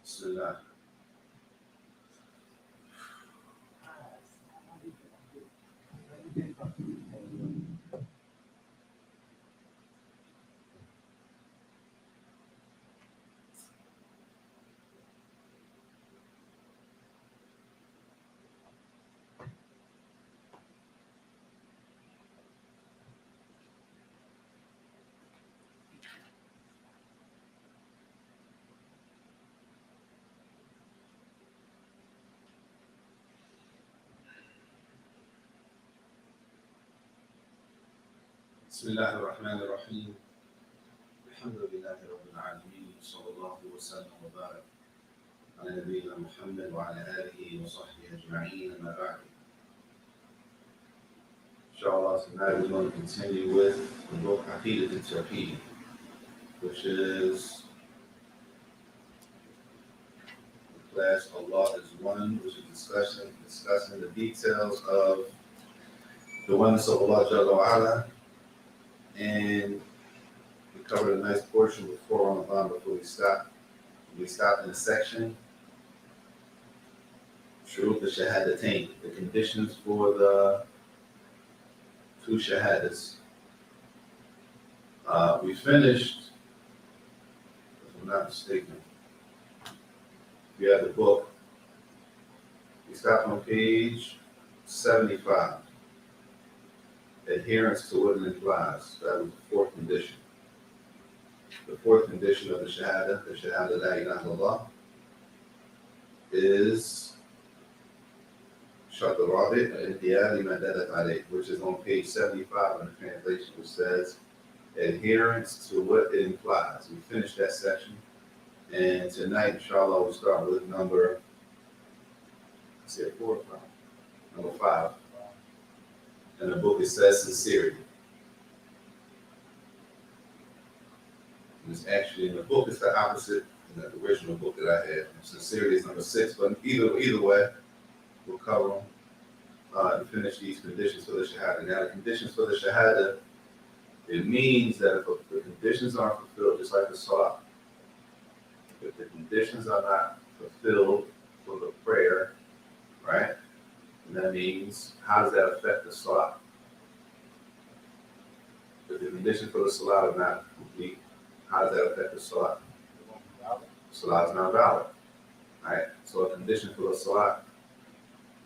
Sunnah. بسم الله الرحمن الرحيم. الحمد لله رب العالمين، صلى الله وسلم وبارك على نبينا محمد وعلى آله وصحبه أجمعين. أما بعد. Inshallah, tonight we're going to continue with the book Details of Tawheed, which is the class Allah is One, which is discussing the details of the oneness of Allah Jalla wa Ala. And we covered a nice portion before Ramadan before we stopped. We stopped in a section, Shurut al-Shahadatain, the conditions for the two shahadahs. We finished, if I'm not mistaken, if you have the book, we stopped on page 75. Adherence to what it implies. That was the fourth condition. The fourth condition of the Shahada La ilaha illallah, is Shart al-Rabi' al-Intiyah lima dalat alayh, which is on page 75 in the translation, which says adherence to what it implies. We finished that section, and tonight, inshallah, we'll start with number 4 or 5. Number 5. And the book, it says Sincerity. And it's actually in the book, it's the opposite in the original book that I had. Sincerity is number 6, but either way, we'll cover them and finish these conditions for the Shahada. Now, the conditions for the Shahada, it means that if the conditions aren't fulfilled, just like the Salah, if the conditions are not fulfilled for the prayer, right? And that means, how does that affect the Salah? If the conditions for the Salah are not complete, how does that affect the Salah? Salah is not valid. Right? So a condition for the Salah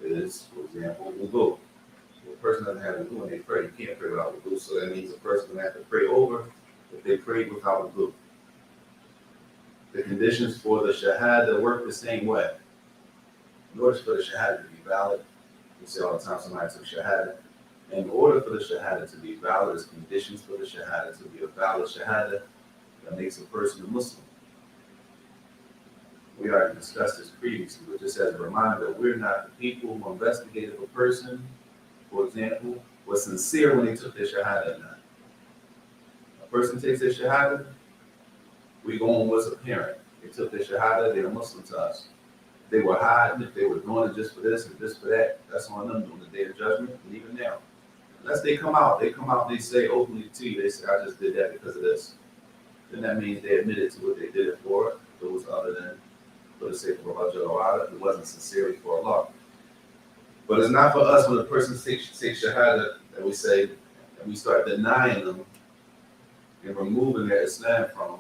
is, for example, wudu. So a person doesn't have wudu when they pray. You can't pray without wudu. So that means a person will have to pray over if they prayed without wudu. The conditions for the Shahada work the same way. In order for the Shahada to be valid, we say all the time somebody took Shahada. In order for the Shahada to be valid, there's conditions for the Shahada to be a valid Shahada that makes a person a Muslim. We already discussed this previously, but just as a reminder, we're not the people who investigate if a person, for example, was sincere when they took their Shahada or not. A person takes their Shahada, we go on what's apparent. They took their Shahada, they're a Muslim to us. If they were hiding, if they were doing it just for this and just for that, that's on them on the day of judgment, and even now. Unless they come out and they say openly to you, they say, I just did that because of this. Then that means they admitted to what they did it for. If it was other than for the sake of Allah, it wasn't sincerely for Allah. But it's not for us when a person takes Shahada that we say, and we start denying them and removing their Islam from them,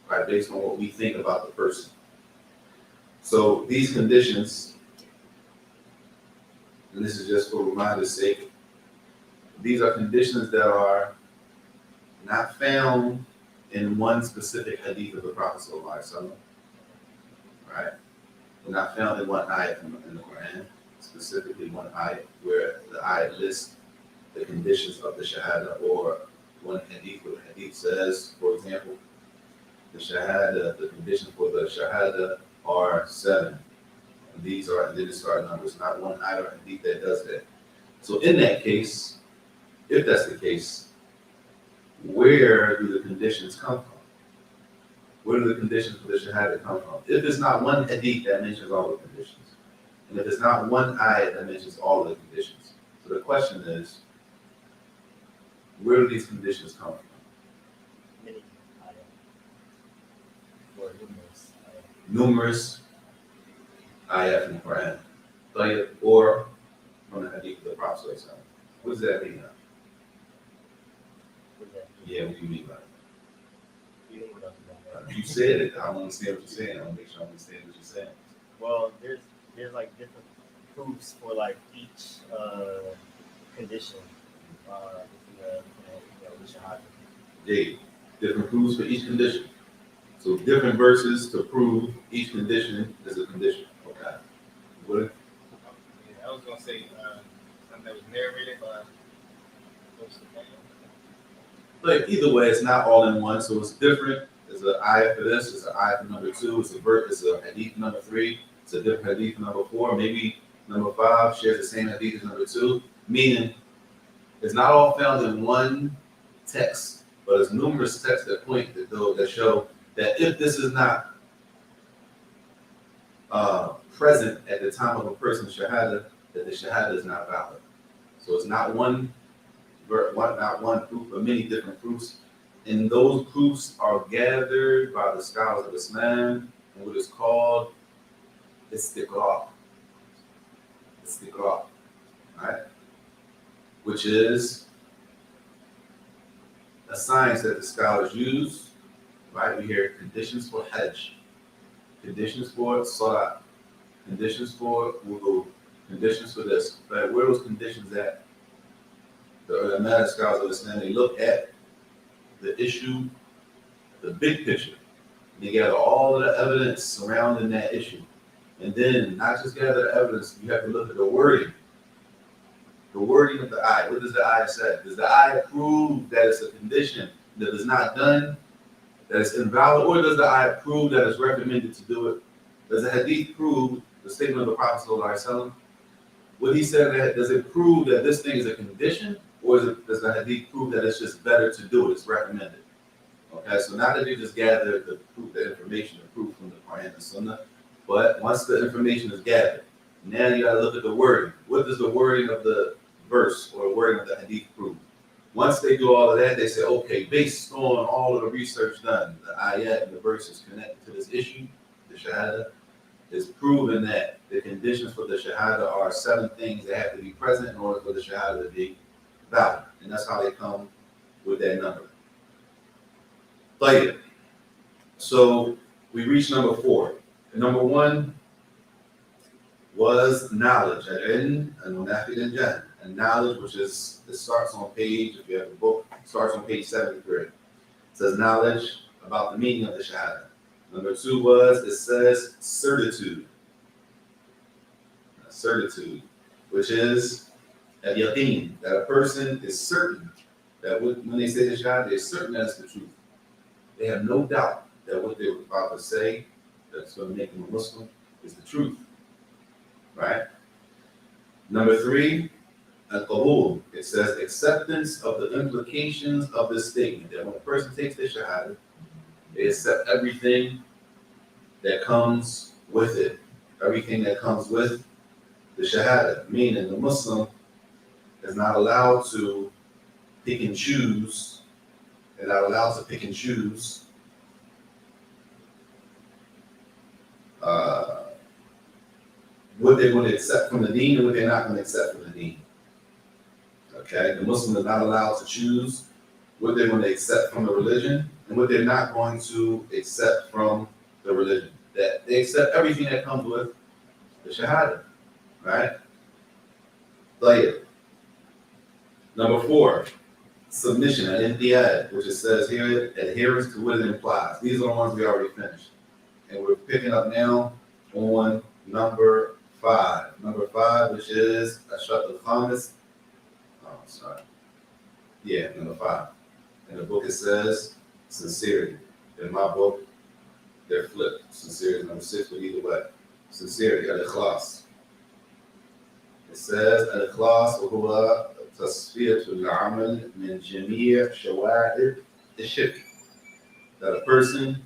right, based on what we think about the person. So these conditions, and this is just for reminder's sake, these are conditions that are not found in one specific hadith of the Prophet ﷺ, right? They're not found in one ayat in the Quran, specifically one ayat where the ayat lists the conditions of the Shahada, or one hadith where the hadith says, for example, the Shahada, the conditions for the Shahada are 7. And these are, and then it starts numbers, not one ayat or hadith that does that. So in that case, if that's the case, where do the conditions come from? Where do the conditions for the Shahada come from? If it's not one hadith that mentions all the conditions, and if it's not one ayat that mentions all the conditions. So the question is, where do these conditions come from? numerous ayat in the Quran, or from the hadith of the Prophet. What does that mean? Yeah, what do you mean by it? You said it. I don't understand what you're saying. I want to make sure I understand what you're saying. Well, there's like different proofs for like each condition the shahadah. Yeah, different proofs for each condition. So different verses to prove each condition is a condition. Okay. What? I was gonna say something that was narrated by. Like either way, it's not all in one, so it's different. There's an ayah for this, there's an ayah for number 2, it's a hadith number 3, it's a different hadith number 4, maybe number 5 shares the same hadith as number 2, meaning it's not all found in one text, but there's numerous texts that point that show that if this is not present at the time of a person's shahadah, that the shahadah is not valid. So it's not one proof, but many different proofs. And those proofs are gathered by the scholars of Islam in what is called istiqra'. Istiqra', right? Which is a science that the scholars use, right? We hear conditions for Hajj, conditions for Salah, conditions for wudu, conditions for this. But where are those conditions at? The ulama scholars of Islam, they look at the issue, the big picture. They gather all of the evidence surrounding that issue. And then not just gather the evidence, you have to look at the wording. The wording of the ayah. What does the ayah say? Does the ayah prove that it's a condition that is not done, that it's invalid, or does the ayah prove that it's recommended to do it? Does the hadith prove the statement of the Prophet ﷺ? What he said, that does it prove that this thing is a condition, or does the hadith prove that it's just better to do it, it's recommended? Okay, so now that you just gathered the proof, the information, the proof from the Quran and Sunnah, but once the information is gathered, now you gotta look at the wording. What does the wording of the verse or the wording of the hadith prove? Once they do all of that, they say, okay, based on all of the research done, the ayat and the verses connected to this issue, the shahadah, is proven that the conditions for the shahadah are 7 things that have to be present in order for the shahadah to be valid. And that's how they come with that number. Later. So we reached number 4. And number 1 was knowledge. And knowledge, which is, it starts on page, if you have a book, it starts on page 73. It says knowledge about the meaning of the shahadah. Number 2 was, it says certitude. Certitude, which is a yaqeen, that a person is certain that when they say the shahadah, they're certain that it's the truth. They have no doubt that what they're about to say that's going to make them a Muslim is the truth. Right? Number 3, al-qabul. It says acceptance of the implications of this statement. That when a person takes the shahada, they accept everything that comes with it. Everything that comes with the shahada. Meaning the Muslim is not allowed to pick and choose. They're not allowed to pick and choose what they're going to accept from the deen and what they're not going to accept from the deen. Okay, the Muslim is not allowed to choose what they're going to accept from the religion and what they're not going to accept from the religion. That they accept everything that comes with the shahada, right? Later. Number 4, submission, al-inqiyad, which it says here, adherence to what it implies. These are the ones we already finished. And we're picking up now on number 5. Number 5, which is Ashrat al-Khamis. Number 5. In the book it says sincerity. In my book, they're flipped. Sincerity is number 6, but either way. Sincerity, al-ikhlas. It says al-ikhlas wa huwa tasfiyatu al-amal min jami' shawa'ib al-shirk. That a person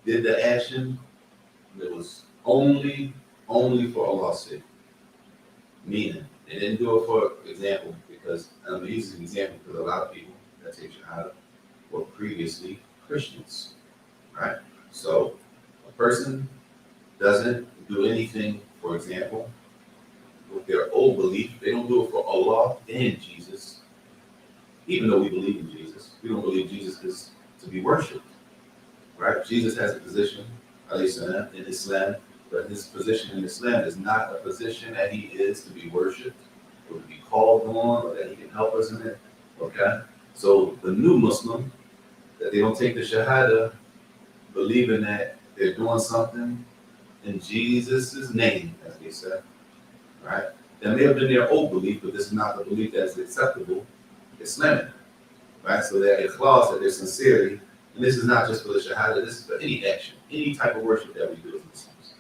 did the action that was only for Allah's sake. Meaning, they didn't do it for example, because I'm using an example because a lot of people that take shahada were previously Christians, right? So a person doesn't do anything, for example, with their old belief. They don't do it for Allah and Jesus, even though we believe in Jesus. We don't believe Jesus is to be worshipped, right? Jesus has a position, alayhi salam, in Islam, but his position in Islam is not a position that he is to be worshipped or to be called on or that he can help us in it, okay? So the new Muslim, that they don't take the shahadah, believing that they're doing something in Jesus' name, as they say, right? That may have been their old belief, but this is not the belief that is acceptable Islamic, right? So that ikhlas, that their sincerity, and this is not just for the shahada, this is for any action, any type of worship that we do as Muslims.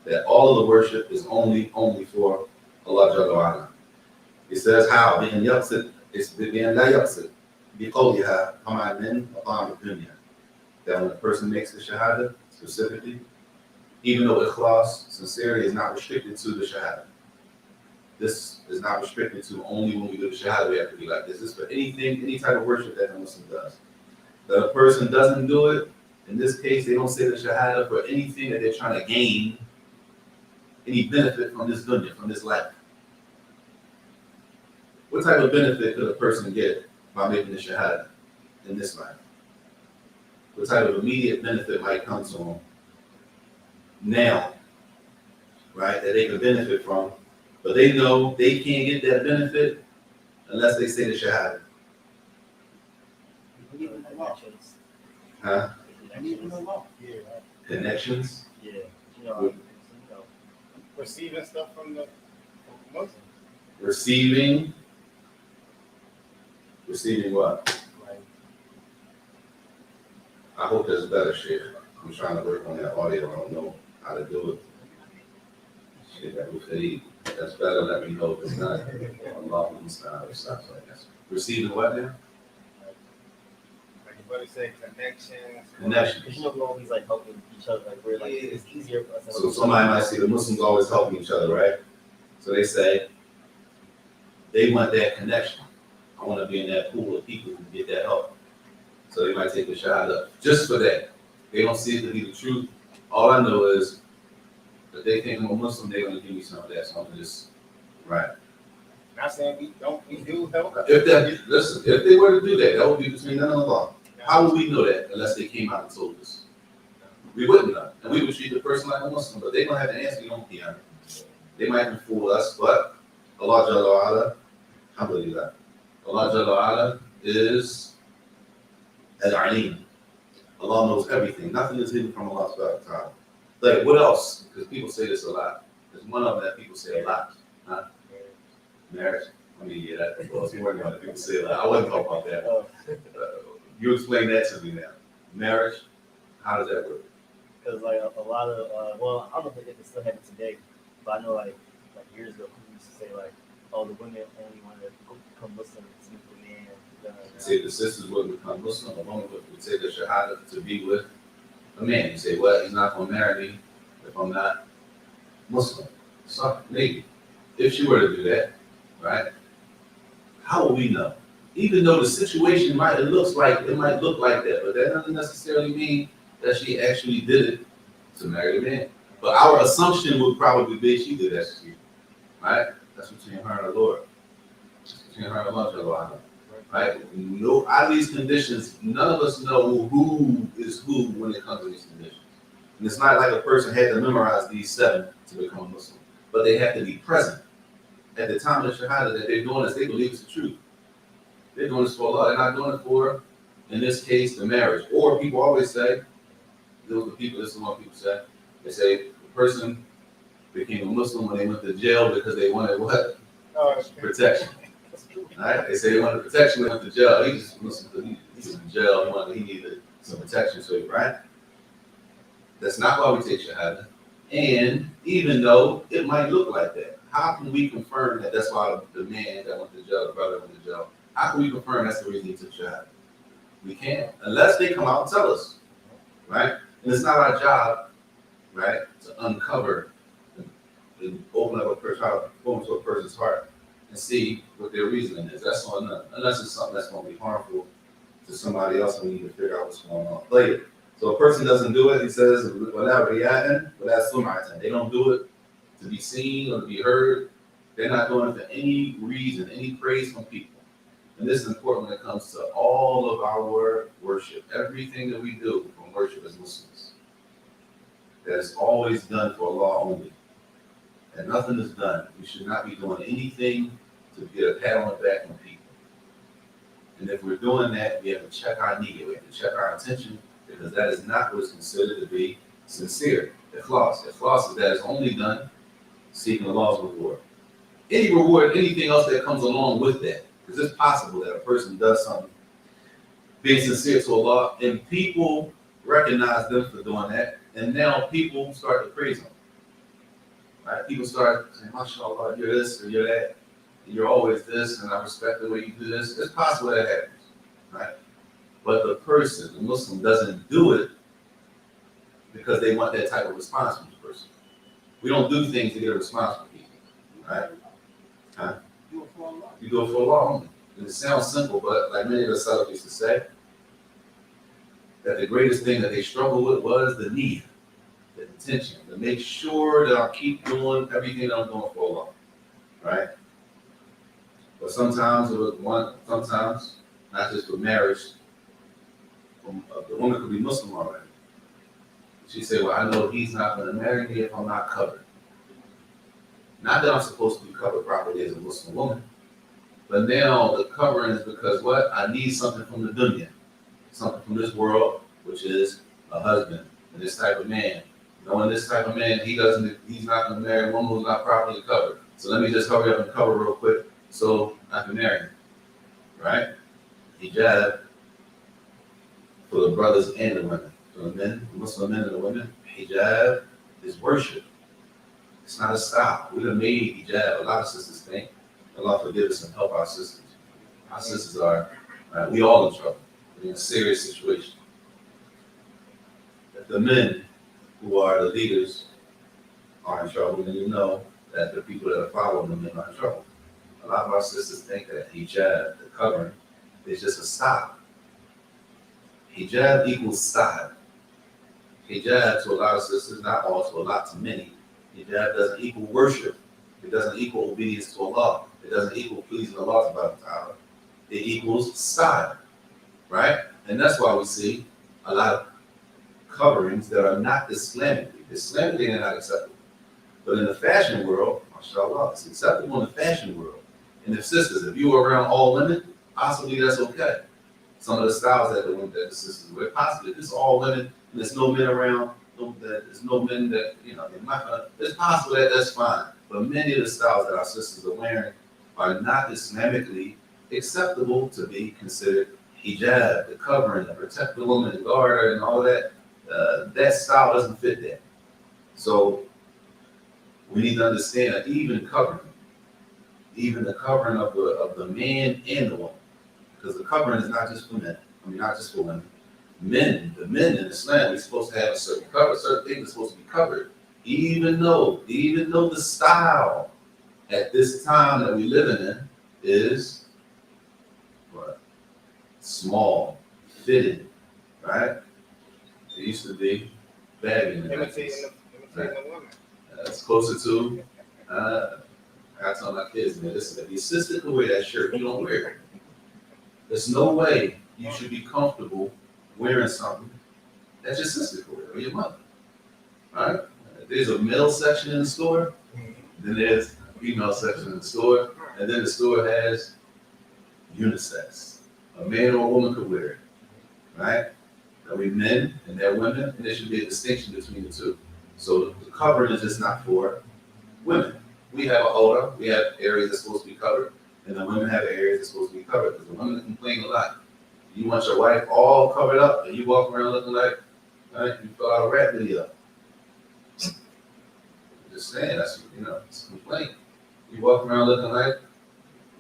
That all of the worship is only for Allah Jalla wa Ala. It says how? بِأَنْ يَقْصِدْ بِأَنْ لَا يَقْصِدْ بِقَوْلِهَا كَمَا مِنْ مَقَامِ الدُّنْيا. That when a person makes the shahada, specifically, even though ikhlas, sincerity, is not restricted to the shahada. This is not restricted to only when we do the shahada, we have to be like this. This is for anything, any type of worship that the Muslim does. That a person doesn't do it, in this case, they don't say the shahada for anything that they're trying to gain any benefit from this dunya, from this life. What type of benefit could a person get by making the shahada in this life? What type of immediate benefit might come to them now, right, that they can benefit from, but they know they can't get that benefit unless they say the shahada. Connections. Huh? Yeah. Connections? Yeah. You know, Receiving stuff from the Muslims. Receiving what? like, I hope there's a better share. I'm trying to work on that audio. I don't know how to do it. Shit, that would fade. That's better. Let me know if it's not. Allah understand or stuff like that. Receiving what now? Like your brother said, connections. Connections. because you know, we're always like helping each other. Like, we're like, it's easier for us to help So each somebody other. might see the Muslims always helping each other, right? So they say they want that connection. I want to be in that pool of people who get that help. So they might take the shahada just for that. They don't see it to be the truth. All I know is that they think I'm a Muslim, they're going to give me some of that. So I'm going to just, right. Not saying we do help. If they were to do that, that would be between them and Allah. How would we know that unless they came out and told us? We wouldn't know. And we would treat the person like a Muslim, but they don't have the answer, you don't care. They might even fool us, but Allah Jalla wa Ala, alhamdulillah. Allah Jalla wa Ala is Al-Alim. Allah knows everything. Nothing is hidden from Allah subhanahu wa ta'ala. Like, what else? Because people say this a lot. There's one of them that people say a lot. Huh? Marriage. I mean, yeah, that's what I'm working on. People say a lot. I wasn't talking about that. You explain that to me now. Marriage, how does that work? Because like a lot of well, I don't know if it still happens today, but I know like years ago people used to say like, oh, the women only want to become Muslim and sleep with the man. Say the sisters would become Muslim, a woman would say the shahada to be with a man. You say, well, he's not going to marry me if I'm not Muslim. So maybe if she were to do that, right? How will we know? Even though the situation might look like that, but that doesn't necessarily mean that she actually did it to marry the man. But our assumption would probably be she did that to you, right? That's between her and the Lord. Between her and Allah, right? No, out of these conditions, none of us know who is who when it comes to these conditions. And it's not like a person had to memorize these 7 to become a Muslim, but they have to be present at the time of the shahada that they're doing this. They believe it's the truth. They're doing this for Allah. They're not doing it for, in this case, the marriage. Or people always say, this is what people say. They say the person became a Muslim when they went to jail because they wanted what? Protection. Right? They say they wanted protection when they went to jail. He just Muslim, he was in jail. He needed some protection. So, right? That's not why we take shahada. And even though it might look like that, how can we confirm that that's why the man that went to jail, the brother went to jail? How can we confirm that's the reason he took shahada? We can't, unless they come out and tell us, right? And it's not our job, right, to uncover and open up go into a person's heart and see what their reasoning is. That's on them, unless it's something that's going to be harmful to somebody else and we need to figure out what's going on later. So a person doesn't do it, he says, without reacting, without sum'atan. They don't do it to be seen or to be heard. They're not doing it for any reason, any praise from people. And this is important when it comes to all of our worship. Everything that we do from worship as Muslims, that is always done for Allah only. And nothing is done. We should not be doing anything to get a pat on the back from people. And if we're doing that, we have to check our need, we have to check our intention, because that is not what is considered to be sincere. Ikhlas. Ikhlas is that it's only done seeking Allah's reward. Any reward, anything else that comes along with that, because it's possible that a person does something being sincere to Allah, and people recognize them for doing that, and now people start to praise them. Right? People start saying, MashaAllah, you're this or you're that, and you're always this, and I respect the way you do this. It's possible that happens, right? But the person, the Muslim, doesn't do it because they want that type of response from the person. We don't do things to get a response from people, right? Huh? You do it for Allah only. And it sounds simple, but like many of the Salaf used to say, that the greatest thing that they struggled with was the need, the intention, to make sure that I keep doing everything that I'm doing for Allah, right? But sometimes it was sometimes, not just for marriage, the woman could be Muslim already. She said, well, I know he's not going to marry me if I'm not covered. Not that I'm supposed to be covered properly as a Muslim woman, but now the covering is because what? I need something from the dunya, something from this world, which is a husband and this type of man. Knowing this type of man, he's not going to marry a woman who's not properly covered. So let me just hurry up and cover real quick so I can marry him, right? Hijab for the brothers and the women, for the men, the Muslim men and the women. Hijab is worship. It's not a style. We done made hijab. A lot of sisters think. Allah forgive us and help our sisters. Our sisters are, we all in trouble. We're in a serious situation. If the men who are the leaders are in trouble, then you know that the people that are following the men are in trouble. A lot of our sisters think that hijab, the covering, is just a style. Hijab equals style. Hijab to a lot of sisters, not all, to a lot, to many, hijab doesn't equal worship. It doesn't equal obedience to Allah. It doesn't equal pleasing Allah subhanahu wa ta'ala. It equals style, right? And that's why we see a lot of coverings that are not Islamically. Islamically, they're not acceptable. But in the fashion world, mashallah, it's acceptable in the fashion world. And if sisters, if you were around all women, possibly that's okay. Some of the styles that the sisters wear, possibly if it's all women and there's no men around, there's no men that, you know, it's possible that that's fine. But many of the styles that our sisters are wearing are not Islamically acceptable to be considered hijab, the covering, to protect the woman, the guard her, and all that. That style doesn't fit that. So we need to understand that even the covering of the man and the woman, because the covering is not just for men. I mean, not just for women. The men in Islam, we're supposed to have a certain cover, certain things are supposed to be covered. Even though the style at this time that we're living in is what? Small, fitted, right? It used to be baggy in the 90s. Imitating the woman. It's closer to, I tell my kids, man, listen, if your sister can wear that shirt, you don't wear it. There's no way you should be comfortable wearing something that your sister can wear, or your mother, right? If there's a male section in the store, then there's a female section in the store, and then the store has unisex. A man or a woman could wear it, right? There'll be men and there are women, and there should be a distinction between the two. So the covering is just not for women. We have a holder, we have areas that's supposed to be covered, and the women have areas that's supposed to be covered, because the women complain a lot. You want your wife all covered up, and you walk around looking like, right, you fill out a rap video. I'm just saying, that's, you know, it's a complaint. You walk around looking like,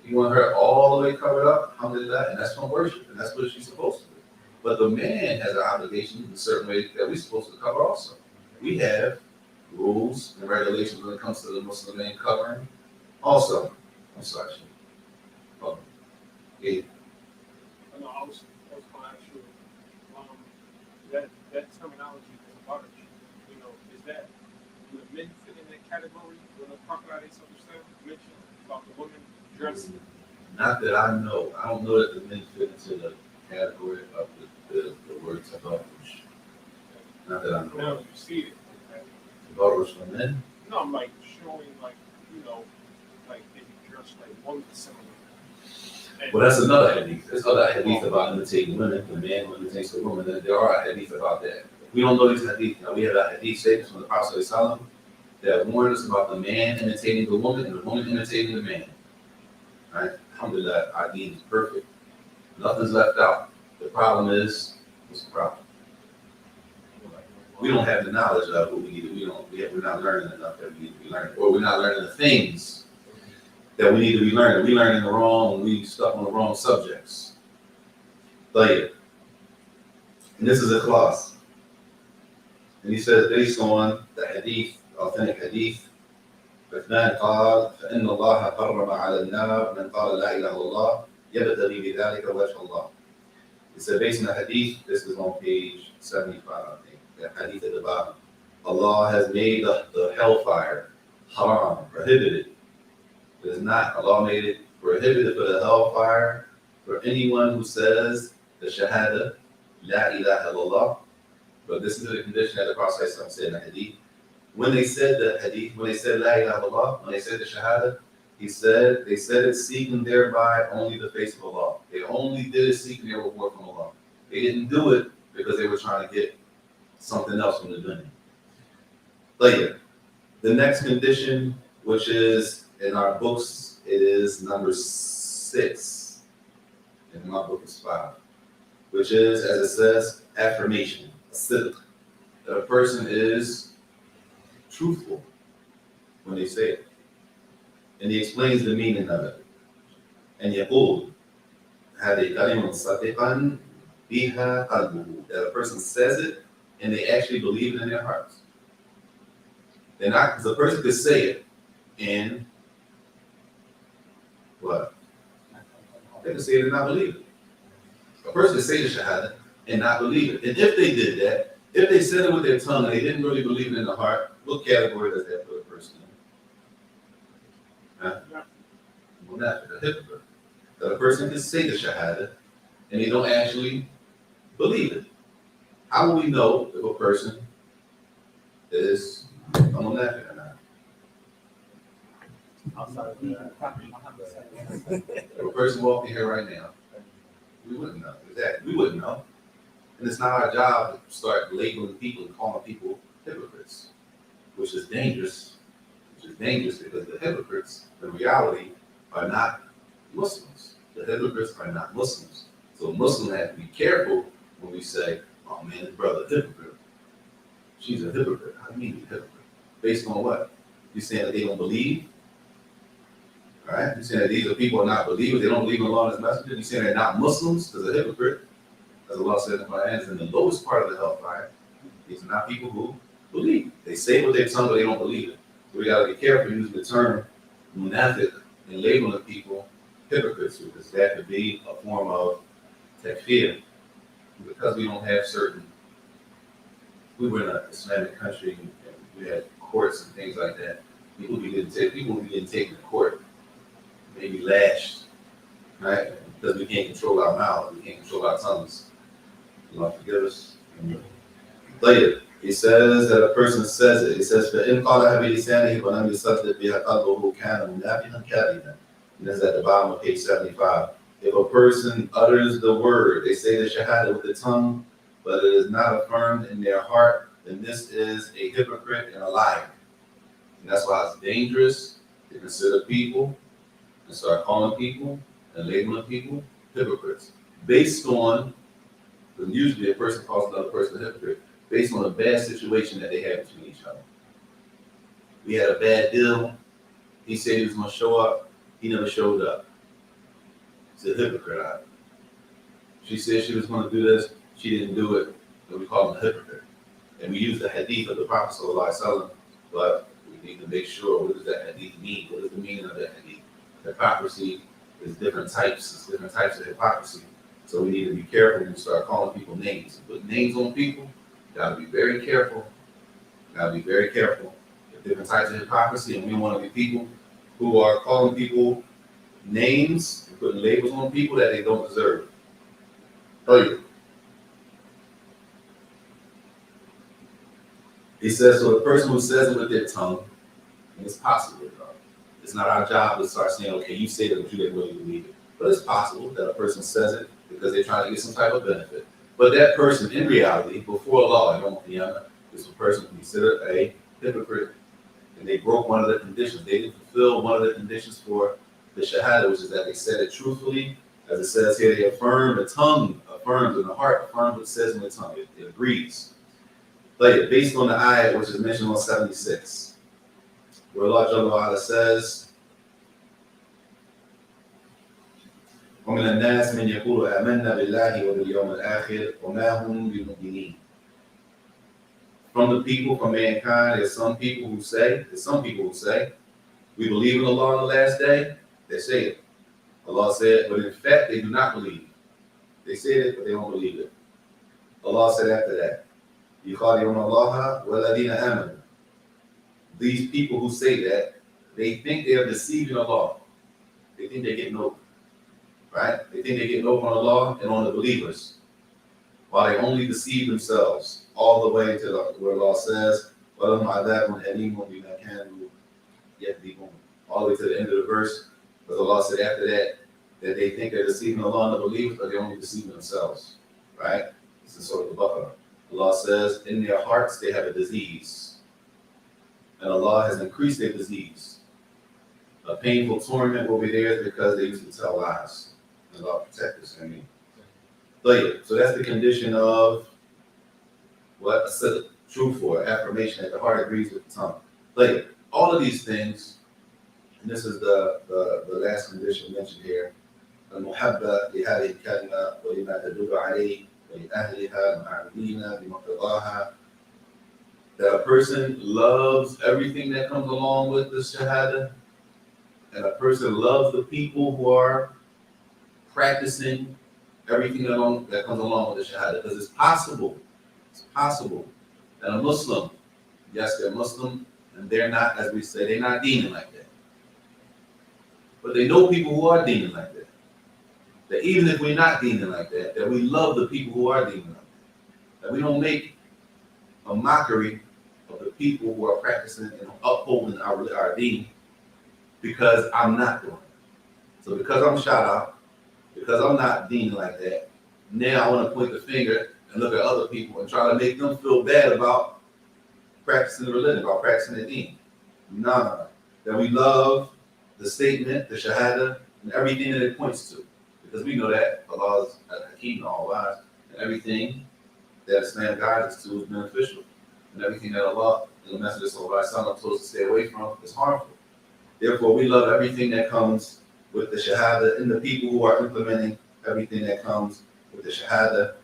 you want her all the way covered up, alhamdulillah, and that's from worship, and that's what she's supposed to do. But the man has an obligation in a certain way that we're supposed to cover also. We have rules and regulations when it comes to the Muslim man covering. Also, I'm sorry. Oh, yeah. No, I was going to that terminology is barge. You know, is that would men fit in that category when the crocodile mentioned about the women dress? Not that I know. I don't know that the men fit into the category of the word tabarruj. Not that I know. Now of. you see it. Tabarruj for men? No, I'm like showing like, you know, like they be dressed like women similar. Well, that's another hadith. There's other hadith about imitating women. The man who imitates the woman. There are hadith about that. We don't know these hadith. Now, we have a hadith statements from the Prophet ﷺ that warn us about the man imitating the woman and the woman imitating the man. Right? Alhamdulillah, our deen is perfect. Nothing's left out. The problem is, what's the problem? We don't have the knowledge of what we need. We're not learning enough that we need to be learning. Or we're not learning the things that we need to be learning. We learning the wrong, we stuck on the wrong subjects. Later. And this is a clause. And he says, based on the hadith, authentic hadith, فَاثْنَانِ قَالَ فَإِنَّ اللَّهَ حَرَّمَ عَلَى النَّارِ مَنْ قَالَ لَا إِلَهَ إِلَّا اللَّهِ يَبْتَغِي بِذَلِكَ وَجْهَ اللَّهِ. It said, based on the hadith, this is on page 75, I think, the hadith at the bottom. Allah has made the hellfire haram, prohibited. It is not. Allah made it prohibited for the hellfire for anyone who says the shahadah, la ilaha illallah. But this is the condition that the Prophet said in the hadith. When they said the hadith, when they said la ilaha illallah, when they said the shahada, they said it seeking thereby only the face of Allah. They only did it seeking their reward from Allah. They didn't do it because they were trying to get something else from the dunya. Later, the next condition, which is in our books, it is number 6. In my book is 5, which is, as it says, affirmation, sidq. That a person is truthful when they say it. And he explains the meaning of it. And يقول هذه كلمة صادقا بها قلبه. That a person says it and they actually believe it in their hearts. They're not, because a person could say it and what? They could say it and not believe it. A person could say the shahada and not believe it. And if they did that, if they said it with their tongue and they didn't really believe it in the heart, what category does that put a person in? Huh? Well, not a hypocrite. That a person can say the shahada and they don't actually believe it. How will we know if a person is a munafiq or not? Outside of the If a person walking here right now, we wouldn't know. Exactly. We wouldn't know. And it's not our job to start labeling people and calling people hypocrites, which is dangerous. Which is dangerous because the hypocrites, in reality, are not Muslims. The hypocrites are not Muslims. So Muslims have to be careful when we say, oh man, his brother a hypocrite. She's a hypocrite. How do you mean you're a hypocrite? Based on what? You saying that they don't believe? All right? You saying that these are people who are not believers, they don't believe in Allah and His Messenger? You saying they're not Muslims because a hypocrite? As Allah said in the Quran, is in the lowest part of the hellfire. These are not people who believe. They say it with their tongue, but they don't believe it. So we got to be careful using the term munafiq and labeling people hypocrites, because that could be a form of takfir. Because we don't have certain, we were in an Islamic country and we had courts and things like that. People would be getting taken to court, maybe lashed, right? Because we can't control our mouths, we can't control our tongues. Allah forgive us. Later, he says that a person says it. He says, فَإِنْ قَالَهَا بِلِسَانِهِ وَلَمْ يُصَدِّقْ بِهَا قَلْبُهُ كَانَ مُنَافِقًا كَاذِبًا. And that's at the bottom of page 75. If a person utters the word, they say the shahada with the tongue, but it is not affirmed in their heart, then this is a hypocrite and a liar. And that's why it's dangerous to consider people and start calling people and labeling people hypocrites. Based on, because usually a person calls another person a hypocrite, based on a bad situation that they had between each other. We had a bad deal. He said he was going to show up. He never showed up. He's a hypocrite. She said she was going to do this. She didn't do it. So we call him a hypocrite. And we use the hadith of the Prophet ﷺ, but we need to make sure, what does that hadith mean? What is the meaning of that hadith? Hypocrisy is different types. It's different types of hypocrisy. So we need to be careful when we start calling people names. Put names on people Gotta be very careful. Gotta be very careful. There's different types of hypocrisy, and we don't want to be people who are calling people names and putting labels on people that they don't deserve. Oh yeah. He says, so the person who says it with their tongue, and it's possible, though. It's not our job to start saying, okay, you say that, but you didn't really believe it. But it's possible that a person says it because they're trying to get some type of benefit. But that person, in reality, before Allah, is a person considered a hypocrite. And they broke one of the conditions. They didn't fulfill one of the conditions for the shahadah, which is that they said it truthfully. As it says here, they affirm, the tongue affirms, and the heart affirms what it says in the tongue. It agrees. But based on the ayat, which is mentioned on 76, where Allah Jalla wa'ala says, وَمِنَ النَّاسِ مَنْ يَقُولُ آمَنَّا بِاللَّهِ وَبِالْيَوْمِ الْآخِرِ وَمَا هُمْ بِمُؤْمِنِينَ. From the people, from mankind, there's some people who say, we believe in Allah on the last day. They say it. Allah said, but in fact, they do not believe. They say it, but they don't believe it. Allah said after that, يُخَادِعُونَ اللَّهَ وَالَّذِينَ آمَنُوا. These people who say that, they think they are deceiving Allah. They think they're getting over. Right? They think they're getting over on Allah and on the believers, while they only deceive themselves, all the way to where Allah says, وَلَهُمْ عَذَابٌ أَلِيمٌ بِمَا كَانُوا يَكْذِبُونَ. All the way to the end of the verse, because Allah said after that, that they think they're deceiving Allah and the believers, but they're only deceiving themselves. Right? This is sort of the Baqarah. Allah says, in their hearts they have a disease. And Allah has increased their disease. A painful torment will be theirs because they used to tell lies. And Allah protect us, So that's the condition of what? A truth or affirmation that the heart agrees with the tongue. All of these things, and this is the last condition mentioned here. المحبة لهذه الكلمة ولما تدل عليه ولأهلها المعبودين بمقتضاها. That a person loves everything that comes along with the shahadah, and a person loves the people who are practicing everything that comes along with the shahadah. Because it's possible that a Muslim, yes, they're Muslim, and they're not, as we say, they're not dealing like that. But they know people who are dealing like that. That even if we're not dealing like that, that we love the people who are dealing like that. That we don't make a mockery of the people who are practicing and upholding our deen because I'm not doing it. So because I'm shot out, because I'm not dealing like that, now I want to point the finger and look at other people and try to make them feel bad about practicing the religion, about practicing the deen. No. That we love the statement, the shahadah, and everything that it points to. Because we know that Allah is Hakeem, all wise, and everything that Islam guides us to is beneficial. And everything that Allah and the Messenger told us to stay away from is harmful. Therefore, we love everything that comes with the shahadah and the people who are implementing everything that comes with the shahadah.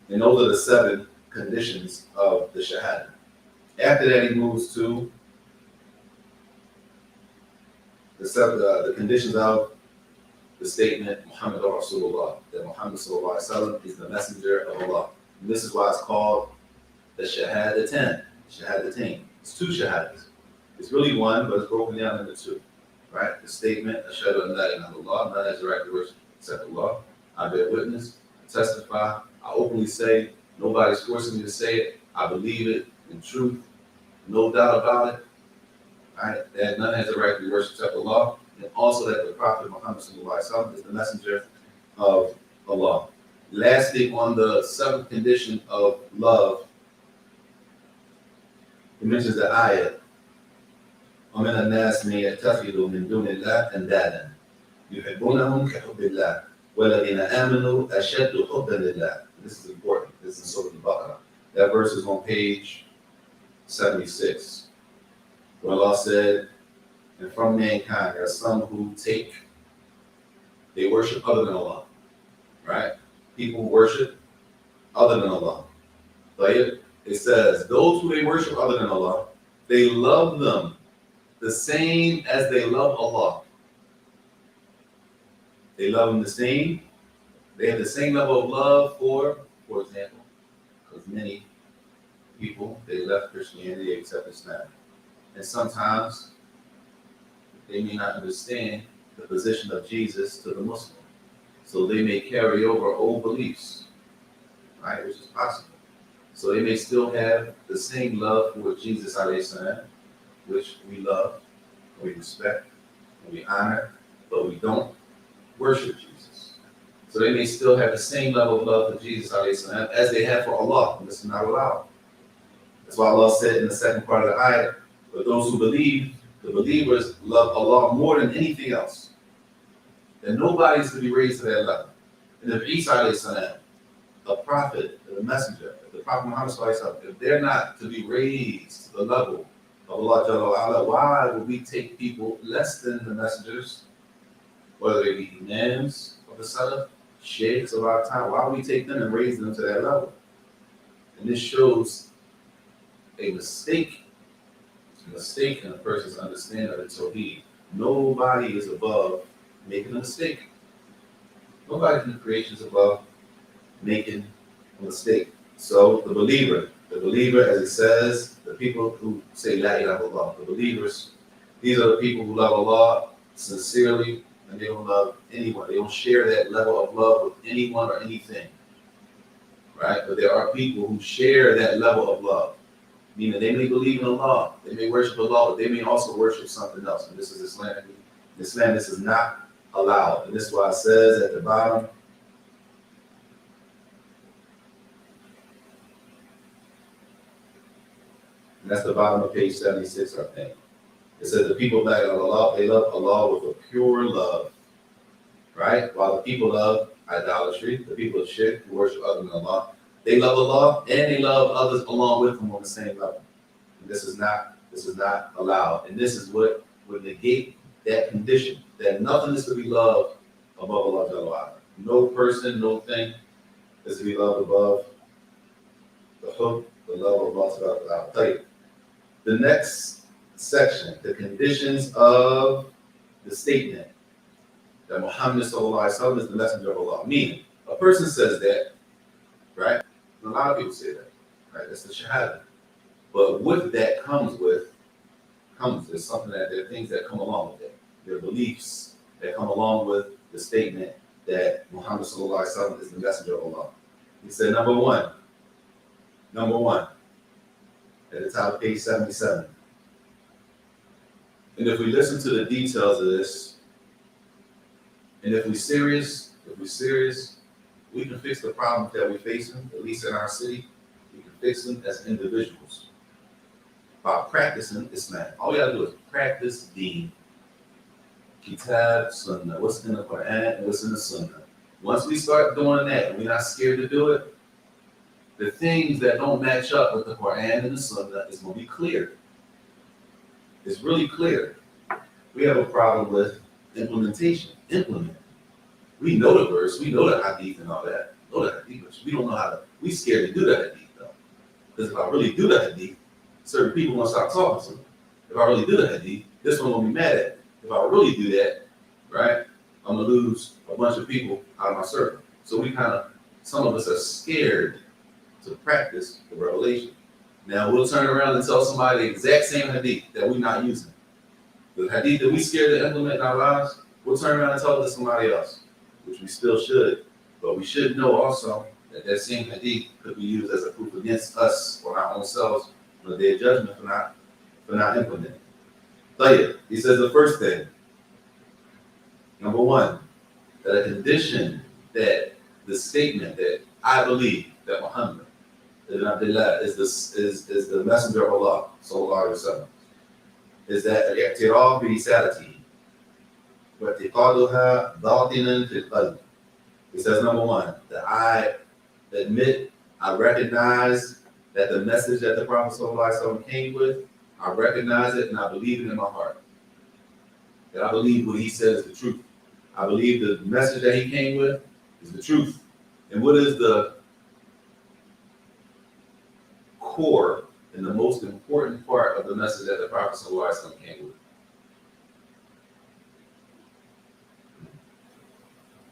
And those are the 7 conditions of the shahadah. After that, he moves to the conditions of the statement, Muhammad Rasulullah, that Muhammad is the messenger of Allah. And this is why it's called the Shahadatain. It's 2 shahadas. It's really one, but it's broken down into 2. Right? The statement, Ashhadu an la ilaha illallah, none has the right to worship except Allah. I bear witness, I testify, I openly say, nobody's forcing me to say it. I believe it in truth, no doubt about it. Right? That none has the right to be worshipped except Allah, and also that the Prophet Muhammad is the messenger of Allah. Lastly, on the 7th condition of love, he mentions the ayat, وَمِنَ النَّاسِ مَن يَتَّخِذُ مِن دُونِ اللَّهِ أَنْدَادًا يُحِبُّونَهُمْ كَحُبِّ اللَّهِ وَالَّذِينَ آمَنُوا أَشَدُّ حُبًّا لِلَّهِ. This is important. This is Surah Al-Baqarah. That verse is on page 76. Where Allah said, and from mankind there are some who they worship other than Allah. Right? People who worship other than Allah. But it says, those who they worship other than Allah, they love them the same as they love Allah. They love them the same. They have the same level of love for example, because many people, they left Christianity, they accepted Islam. And sometimes they may not understand the position of Jesus to the Muslim. So they may carry over old beliefs, right, which is possible. So they may still have the same love for Jesus, alayhi, which we love, we respect, and we honor, but we don't worship Jesus. So they may still have the same level of love for Jesus, alayhi, as they have for Allah, and this is not allowed. That's why Allah said in the second part of the ayah, but those who believe, the believers love Allah more than anything else. And nobody is to be raised to that level. And if Isa, alayhi, a prophet, a messenger, the Prophet Muhammad, if they're not to be raised to the level of Allah Jalla wa'ala, why would we take people less than the messengers, whether they be imams of the Salaf, sheikhs of our time, why would we take them and raise them to that level? And this shows a mistake in a person's understanding of the Tawheed. Nobody is above making a mistake. Nobody in the creation is above making a mistake. So the believer, as it says, the people who say La ilaha illallah, the believers, these are the people who love Allah sincerely, and they don't love anyone. They don't share that level of love with anyone or anything, right? But there are people who share that level of love, meaning they may believe in Allah, they may worship Allah, but they may also worship something else. And this is Islam. In Islam, this is not allowed. And this is why it says at the bottom, and that's the bottom of page 76, I think. It says the people that love Allah, they love Allah with a pure love, right? While the people love idolatry, the people of shirk who worship other than Allah, they love Allah and they love others along with them on the same level. And this is not allowed. And this is what would negate that condition, that nothing is to be loved above Allah Jalla wa'ala. No person, no thing is to be loved above the hook, the love of Allah Ta'ala. I'll the next section, the conditions of the statement that Muhammad sallallahu alaihi wasallam is the messenger of Allah. Meaning, a person says that, right? And a lot of people say that, right? That's the shahadah. But with that there's something that there are things that come along with that. There are beliefs that come along with the statement that Muhammad sallallahu alaihi wasallam is the messenger of Allah. He said, number one, at the top of page 77. And if we listen to the details of this, and if we're serious, we can fix the problems that we're facing, at least in our city. We can fix them as individuals by practicing Islam. All we gotta do is practice Deen. Kitab, Sunnah, what's in the Quran and what's in the Sunnah. Once we start doing that, and we're not scared to do it, the things that don't match up with the Quran and the Sunnah is going to be clear. It's really clear. We have a problem with implementation. We know the verse, we know the hadith and all that. Know the hadith, but we don't know how to. We scared to do the hadith though. Because if I really do the hadith, certain people want to start talking to me. If I really do the hadith, this one will be mad at me. If I really do that, right, I'm going to lose a bunch of people out of my circle. So some of us are scared to practice the revelation. Now we'll turn around and tell somebody the exact same hadith that we're not using. The hadith that we scared to implement in our lives, we'll turn around and tell it to somebody else, which we still should. But we should know also that same hadith could be used as a proof against us or our own selves on the day of judgment for not implementing. Saajid, he says the first thing, number one, that a condition that the statement that I believe that Muhammad is the messenger of Allah, sallallahu alaihi wasallam, is that al-i'tiraf bi risalatihi wa i'tiqaduha batinan fil qalb. He says, number one, that I admit, I recognize that the message that the Prophet sallallahu alaihi wasallam came with, I recognize it and I believe it in my heart. That I believe what he said is the truth. I believe the message that he came with is the truth. And what is the core and the most important part of the message that the Prophet ﷺ came with?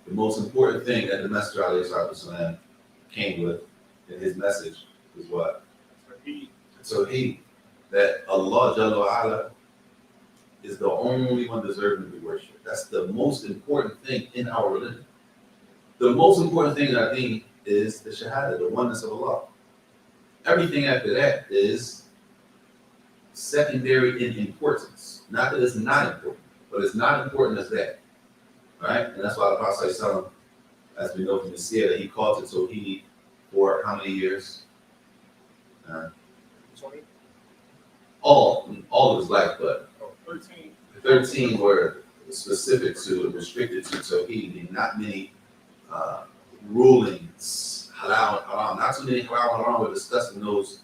The most important thing that the Messenger ﷺ came with in his message is what? Tawheed, that Allah Jalla wa Ala is the only one deserving to be worshipped. That's the most important thing in our religion. The most important thing I think is the shahadah, the oneness of Allah. Everything after that is secondary in importance. Not that it's not important, but it's not important as that. Right? And that's why the Prophet ﷺ, as we know from the seerah, he called it Tawheed for how many years? 20? All of his life, but 13. 13 were specific to and restricted to Tawheed, and not many rulings, halal and haram. Not too many halal and haram were discussed in those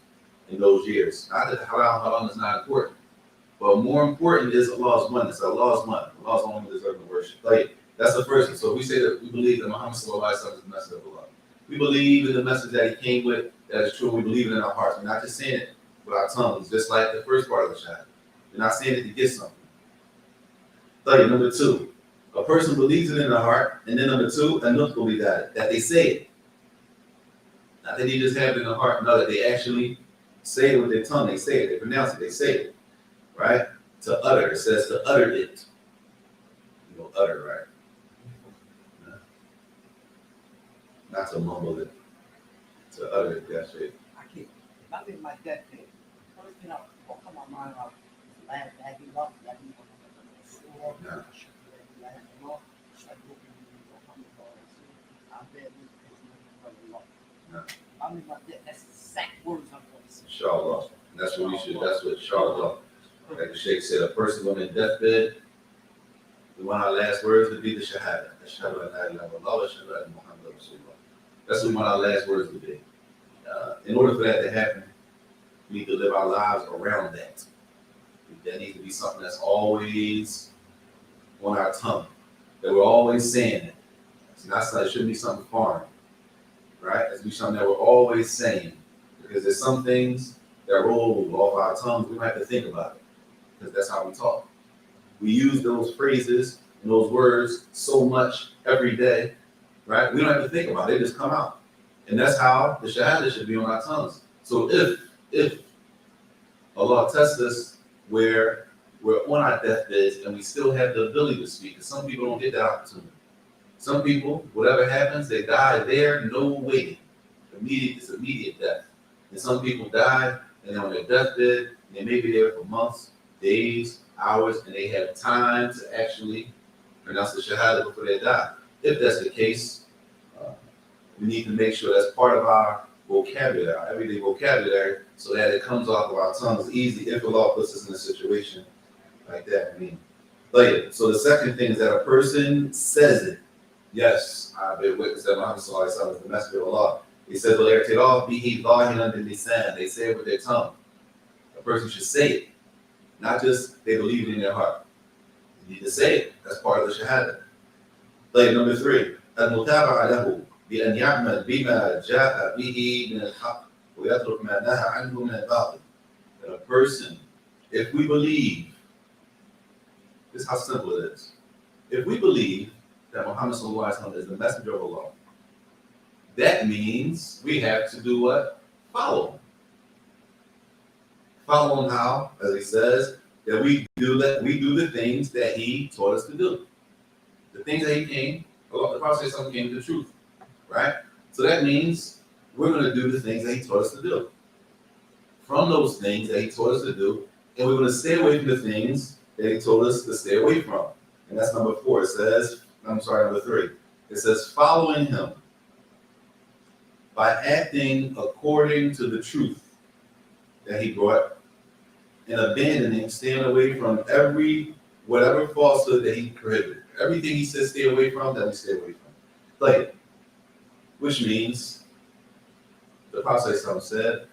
years. Not that halal and haram is not important, but more important is Allah's oneness. Allah's one. Allah's only deserving worship. Like, that's the first one. So we say that we believe that Muhammad sallallahu alaihi wasallam is the message of Allah. We believe in the message that he came with. That is true. We believe it in our hearts. We're not just saying it with our tongues, just like the first part of the shahada. We're not saying it to get something. Number 2, a person believes it in their heart, and then number 2, enough believe that they say it. Not that they just have it in their heart, no, that they actually say it with their tongue. They say it, they pronounce it, they say it, right? To utter, it says to utter it. You know, utter, right? No. Not to mumble it, to utter it, that's it. I can't. Not in my deathbed. First thing I'll come on my mind, I'll laugh, backing up, like you No. I'm in my death. That's the exact words I'm going to say. Inshallah. And that's what we should, that's what inshallah. Like the Sheikh said, a person on their deathbed, we want our last words to be the shahada. Ashhadu an la ilaha illallah wa ashhadu anna Muhammadan Rasulullah. That's what we want our last words to be. In order for that to happen, we need to live our lives around that. That needs to be something that's always on our tongue, that we're always saying it. It's not something, it shouldn't be something foreign, right? It should be something that we're always saying, because there's some things that roll off our tongues. We don't have to think about it, because that's how we talk. We use those phrases and those words so much every day, right? We don't have to think about it; they just come out, and that's how the shahada should be on our tongues. So if Allah tests us where we're on our deathbeds and we still have the ability to speak, because some people don't get that opportunity. Some people, whatever happens, they die there, no waiting. It's immediate death. And some people die and they're on their deathbed, and they may be there for months, days, hours, and they have time to actually pronounce the shahada before they die. If that's the case, we need to make sure that's part of our vocabulary, our everyday vocabulary, so that it comes off of our tongues easy if Allah puts us in a situation like that. So the second thing is that a person says it. Yes, I've been witness that Muhammad sallallahu alaihi wasallam is the messenger of Allah. He says, they say it with their tongue. A person should say it, not just they believe it in their heart. You need to say it. That's part of the shahada. Number 3, المتابعة له بأن يعمل بما جاء به من الحق ويترك ما نهى عنه من الباطل. That a person, if we believe, this is how simple it is. If we believe that Muhammad sallallahu alaihi wasallam is the messenger of Allah, that means we have to do what? Follow him. Follow him how? As he says, that we do the things that he taught us to do. The things that he came, the Prophet came to the truth, right? So that means we're going to do the things that he taught us to do. From those things that he taught us to do, and we're going to stay away from the things that he told us to stay away from. And that's number 4. It says, number 3. It says, following him by acting according to the truth that he brought, and abandoning, staying away from whatever falsehood that he prohibited. Everything he said stay away from, that we stay away from. Which means, the Prophet said,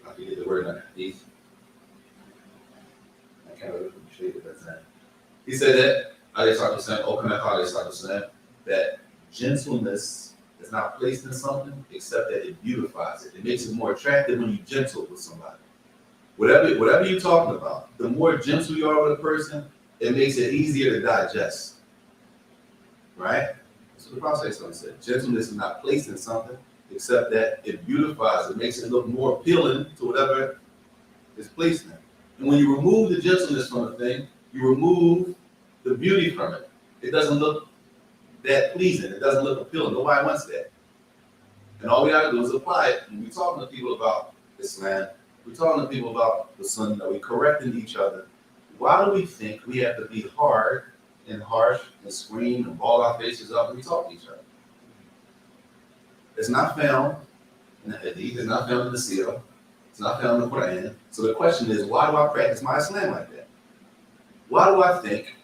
I forget the word in the hadith. I can't remember what that's that. He said that gentleness is not placed in something except that it beautifies it. It makes it more attractive when you're gentle with somebody. Whatever you're talking about, the more gentle you are with a person, it makes it easier to digest. Right? So the Prophet said, gentleness is not placed in something, except that it beautifies, it makes it look more appealing to whatever is placed in it. And when you remove the gentleness from a thing, you remove the beauty from it. It doesn't look that pleasing. It doesn't look appealing. Nobody wants that. And all we got to do is apply it. When we're talking to people about Islam, we're talking to people about the Sunnah, we're correcting each other. Why do we think we have to be hard and harsh and scream and ball our faces up when we talk to each other? It's not found in the Hadith. It's not found in the Seerah. It's not found in the Quran. So the question is, why do I practice my Islam like that? Why do I think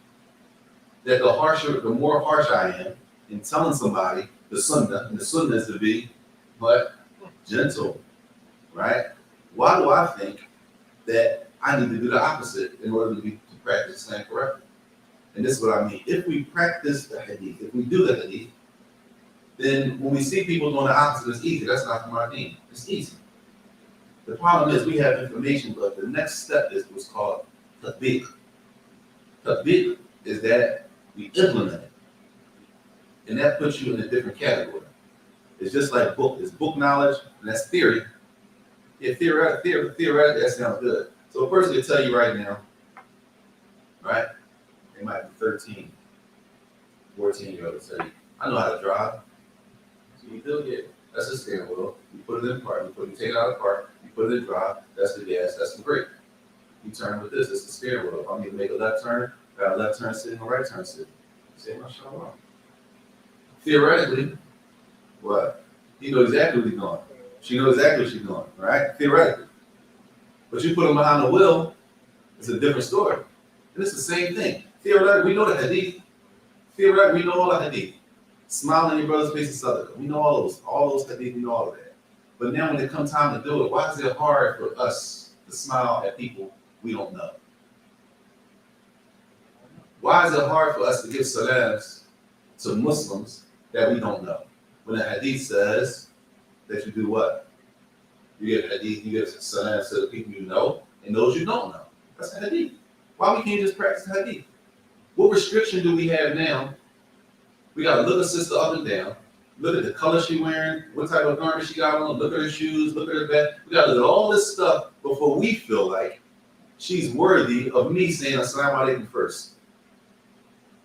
that the more harsh I am in telling somebody the Sunnah, and the Sunnah is to be but gentle, right? Why do I think that I need to do the opposite in order to practice Islam correctly? And this is what I mean. If we practice the Hadith, if we do the Hadith, then when we see people doing the opposite, it's easy. That's not from our deen. It's easy. The problem is we have information, but the next step is what's called tatbiq. Tatbiq is that we implement it. And that puts you in a different category. It's just like book. It's book knowledge, and that's theory. Yeah, theoretically, that sounds good. So a person can tell you right now, right? They might be 13, 14-year-old, tell you, I know how to drive. So you do, yeah. That's the steering wheel. You put it in park. You take it out of the park. You put it in drive. That's the gas. That's the brake. You turn with this. It's the steering wheel. If I need to make a left turn, got a left turn sitting, a right turn sitting. You say, mashallah. Theoretically, what? He knows exactly what he's doing. She knows exactly what she's doing, right? Theoretically. But you put them behind the wheel, it's a different story. And it's the same thing. Theoretically, we know the Hadith. Theoretically, we know all the Hadith. Smile in your brother's face is sadaqah. We know all those Hadith, we know all of that. But now when it comes time to do it, why is it hard for us to smile at people we don't know? Why is it hard for us to give salams to Muslims that we don't know? When the Hadith says that you do what? You give Hadith, you give salams to the people you know and those you don't know. That's the Hadith. Why we can't just practice the Hadith? What restriction do we have now? We gotta look a sister up and down, look at the color she wearing, what type of garment she got on, look at her shoes, look at her bag. We gotta look at all this stuff before we feel like she's worthy of me saying Assalamu alaikum first.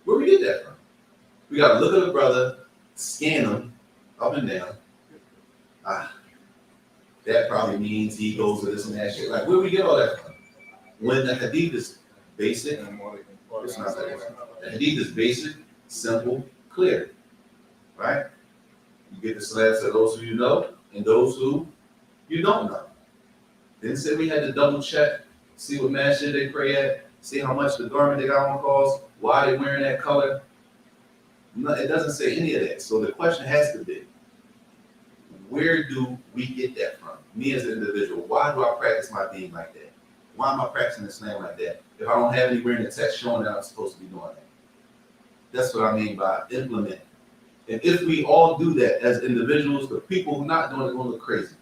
Where we get that from? We gotta look at the brother, scan him up and down. That probably means he goes to this and that shit. Like, where we get all that from? When the Hadith is basic, it's not that. The Hadith is basic, simple, clear, right? You get the salams to those who you know and those who you don't know. Then say we had to double check, see what masjid they pray at, see how much the garment they got on costs, why they wearing that color. No, it doesn't say any of that. So the question has to be, where do we get that from? Me as an individual, why do I practice my deen like that? Why am I practicing Islam like that if I don't have anywhere in the text showing that I'm supposed to be doing that? That's what I mean by implement. And if we all do that as individuals, the people who are not doing it will look crazy.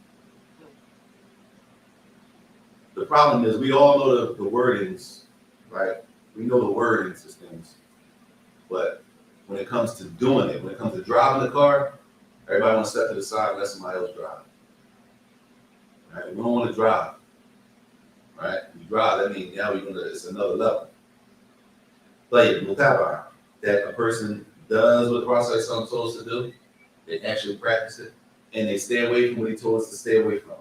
The problem is we all know the wordings, right? We know the wordings of things. But when it comes to doing it, when it comes to driving the car, everybody wants to step to the side and let somebody else drive. Right? We don't want to drive. Right? You drive, that means now it's another level. Play it, mutaba. That a person does what the Prophet told us to do, they actually practice it, and they stay away from what he told us to stay away from.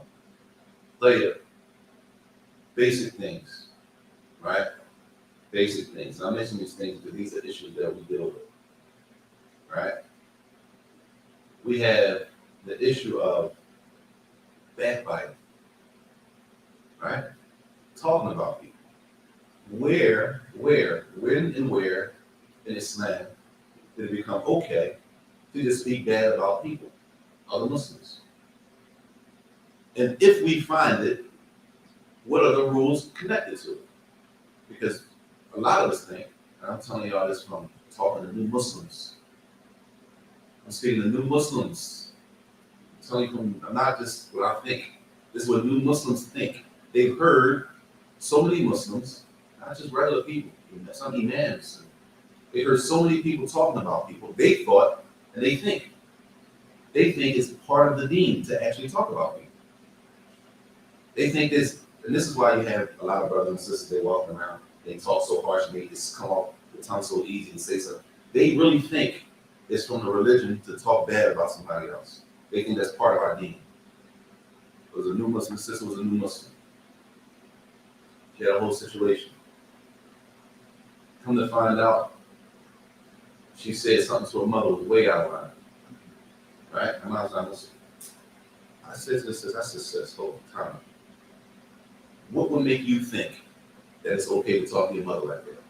Play it. Basic things, right? Basic things. I mention these things because these are issues that we deal with, right? We have the issue of backbiting, right? Talking about people. When and where in Islam did it become okay to just speak bad about people, other Muslims? And if we find it, what are the rules connected to it? Because a lot of us think, and I'm telling y'all this from talking to new Muslims. I'm speaking to new Muslims. I'm telling you from not just what I think. This is what new Muslims think. They've heard so many Muslims, not just regular people, some imams. They heard so many people talking about people. They thought And they think it's part of the deen to actually talk about people. They think this, and this is why you have a lot of brothers and sisters, they walk around, they talk so harsh, and they just come off the tongue so easy and say something. They really think it's from the religion to talk bad about somebody else. They think that's part of our deen. It was a new Muslim, sister was a new Muslim. She had a whole situation. Come to find out, she said something to her mother was way out of line. Right? And I was honest. I said this, I said this whole time. What would make you think that it's okay to talk to your mother like that?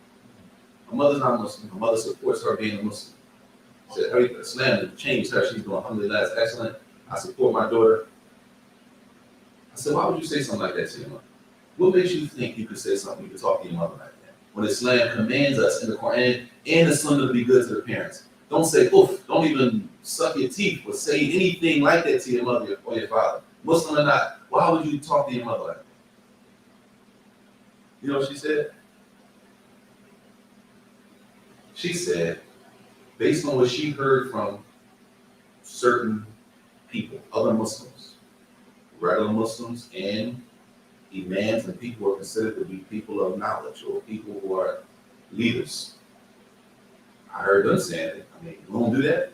Her mother's not Muslim. Her mother supports her being a Muslim. Said everything Islam changed her. She's doing alhamdulillah, it's excellent. I support my daughter. I said, why would you say something like that to your mother? What makes you think you could say something, you could talk to your mother like that? When Islam commands us in the Quran and the Sunnah to be good to the parents. Don't say oof, don't even suck your teeth or say anything like that to your mother or your father. Muslim or not, why would you talk to your mother like that? You know what she said? She said, based on what she heard from certain people, other Muslims, regular Muslims and imams and people who are considered to be people of knowledge or people who are leaders. I heard them saying it. I mean, we don't do that.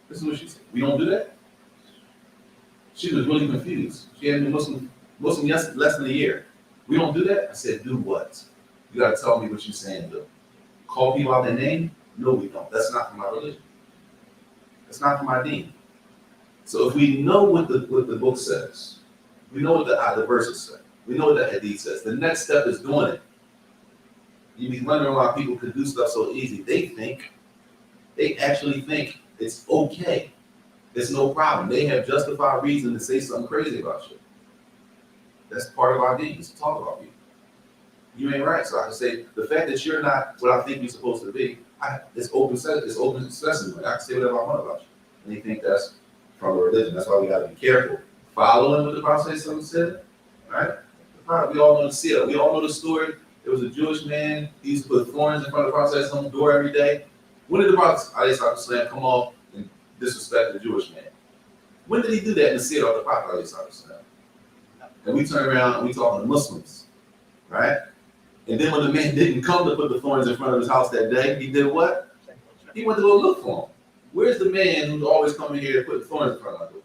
This is what she said. We don't do that. She was really confused. She hadn't been Muslim less than a year. We don't do that? I said, do what? You got to tell me what you're saying, do. Call people out their name? No, we don't. That's not from our religion. That's not from our deen. So if we know what the book says, we know what the verses say, we know what the hadith says, the next step is doing it. You be wondering why people could do stuff so easy. They actually think it's okay. It's no problem. They have justified reason to say something crazy about you. That's part of our deen, is to talk about you. You ain't right. So I can say the fact that you're not what I think you're supposed to be, it's open sesame. I can say whatever I want about you. And they think that's from a religion. That's why we got to be careful. Following what the Prophet said, right? We all know the seer. We all know the story. There was a Jewish man. He used to put thorns in front of the Prophet's door every day. When did the Prophet come off and disrespect the Jewish man? When did he do that in the seer of the Prophet? And we turn around and we talking to Muslims, right? And then when the man didn't come to put the thorns in front of his house that day, he did what? He went to go look for him. Where's the man who's always coming here to put thorns in front of my door?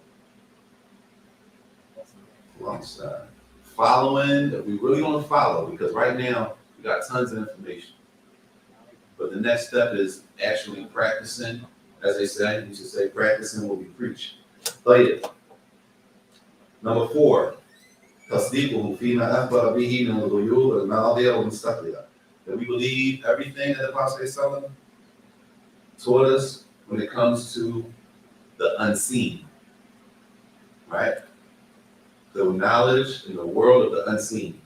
Wrong side. Following, if we really want to follow, because right now we got tons of information. But the next step is actually practicing. As they say, you should say practicing what we preach. Play it. Number 4. تصديقه فيما أخبر به من الغيوب الماضية والمستقبلة. That we believe everything that the Prophet taught us when it comes to the unseen, right? The knowledge in the world of the unseen.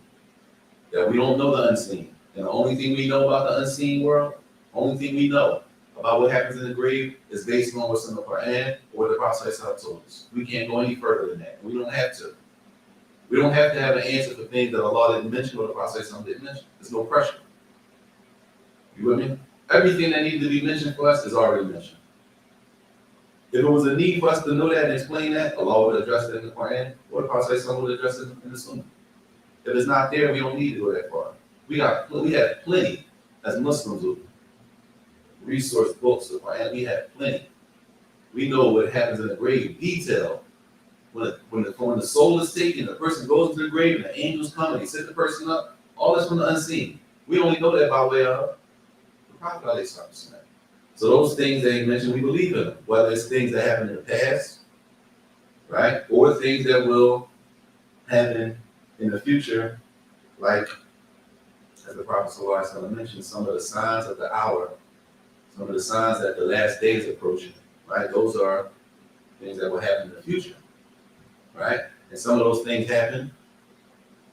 That we don't know the unseen. And the only thing we know about the unseen world, only thing we know about what happens in the grave is based on what's in the Quran or the Prophet told us. We can't go any further than that. We don't have to. We don't have to have an answer for things that Allah didn't mention or the Prophet didn't mention. There's no pressure. You with me? Everything that needs to be mentioned for us is already mentioned. If it was a need for us to know that and explain that, Allah would address it in the Quran, or the Prophet would address it in the Sunnah. If it's not there, we don't need to go that far. We have plenty as Muslims of resource books of Quran. We have plenty. We know what happens in the grave, detail. When the soul is taken, the person goes into the grave, and the angels come and they set the person up. All that's from the unseen. We only know that by way of the Prophet. So those things that he mentioned, we believe in them. Whether it's things that happened in the past, right, or things that will happen in the future, like as the Prophet mentioned, some of the signs of the hour, some of the signs that the last day is approaching. Right, those are things that will happen in the future. Right? And some of those things happen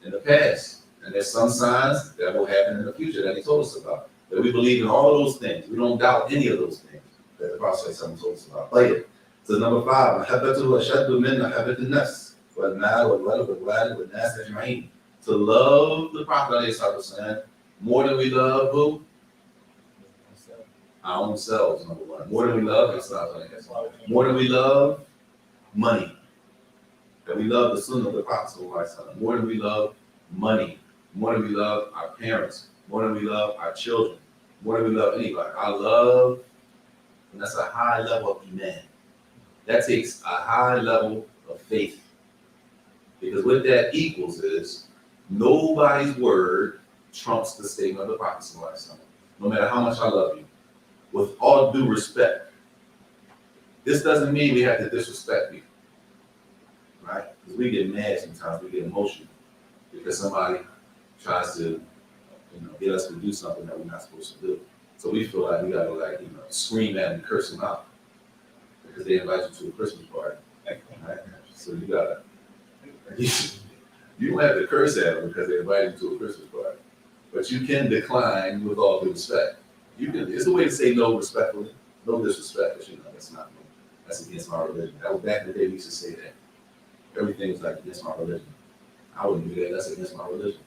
in the past. And there's some signs that will happen in the future that he told us about. That we believe in all of those things. We don't doubt any of those things that the Prophet told us about. Play it. So number 5, to love the Prophet more than we love who? our own selves, number one. More than we love, it's not like that. More than we love money. That we love the Sunnah of the Prophet. More than we love money. More than we love our parents. More than we love our children. More than we love anybody. I love, and that's a high level of iman. That takes a high level of faith. Because what that equals is nobody's word trumps the statement of the Prophet. No matter how much I love you. With all due respect. This doesn't mean we have to disrespect people. Right? Because we get mad sometimes, we get emotional. Because somebody tries to, get us to do something that we're not supposed to do. So we feel like we gotta scream at them and curse them out. Because they invite you to a Christmas party. Right? So you gotta, you don't have to curse at them because they invite you to a Christmas party. But you can decline with all due respect. It's a way to say no respectfully, no disrespect, but that's against my religion. That was back in the day we used to say that. Everything was like against my religion. I wouldn't do that, that's against my religion.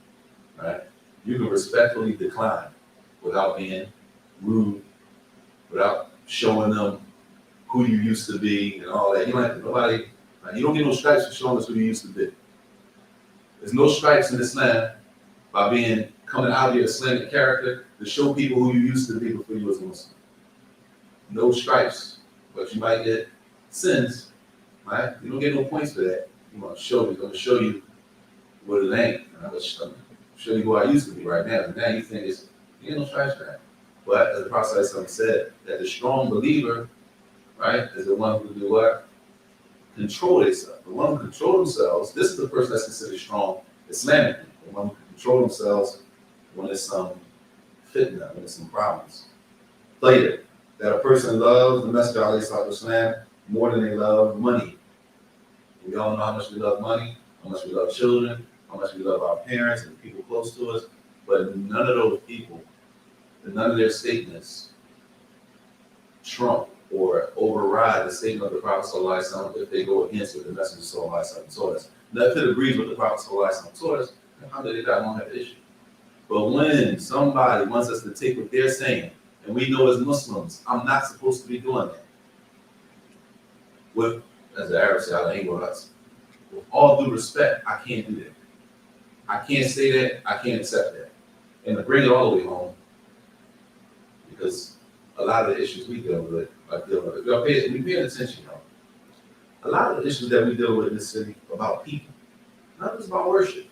Right? You can respectfully decline without being rude, without showing them who you used to be and all that. You don't have to, you don't get no stripes for showing us who you used to be. There's no stripes in Islam by coming out of your Islamic character to show people who you used to be before you was a Muslim. No stripes, but you might get sins, right? You don't get no points for that. I'm gonna show you what it ain't. And I'm gonna show you who I used to be right now. And now you think you ain't no stripes for that. But as the Prophet said, that the strong believer, right, is the one who do what? Control themselves. The one who control themselves, this is the person that's considered strong Islamically. The one who can control themselves when there's some fitna, when there's some problems. Later, that a person loves the Messenger of Islam more than they love money. We all know how much we love money, how much we love children, how much we love our parents and the people close to us, but none of those people, and none of their statements trump or override the statement of the Prophet ﷺ if they go against what the Messenger ﷺ taught us. Now, if it agrees with the Prophet ﷺ taught us, alhamdulillah, I don't have an issue. But when somebody wants us to take what they're saying, and we know as Muslims, I'm not supposed to be doing that. With, as the Arabs say, with all due respect, I can't do that. I can't say that, I can't accept that. And to bring it all the way home, because a lot of the issues we deal with, y'all pay attention, y'all. A lot of the issues that we deal with in this city about people, not just about worship.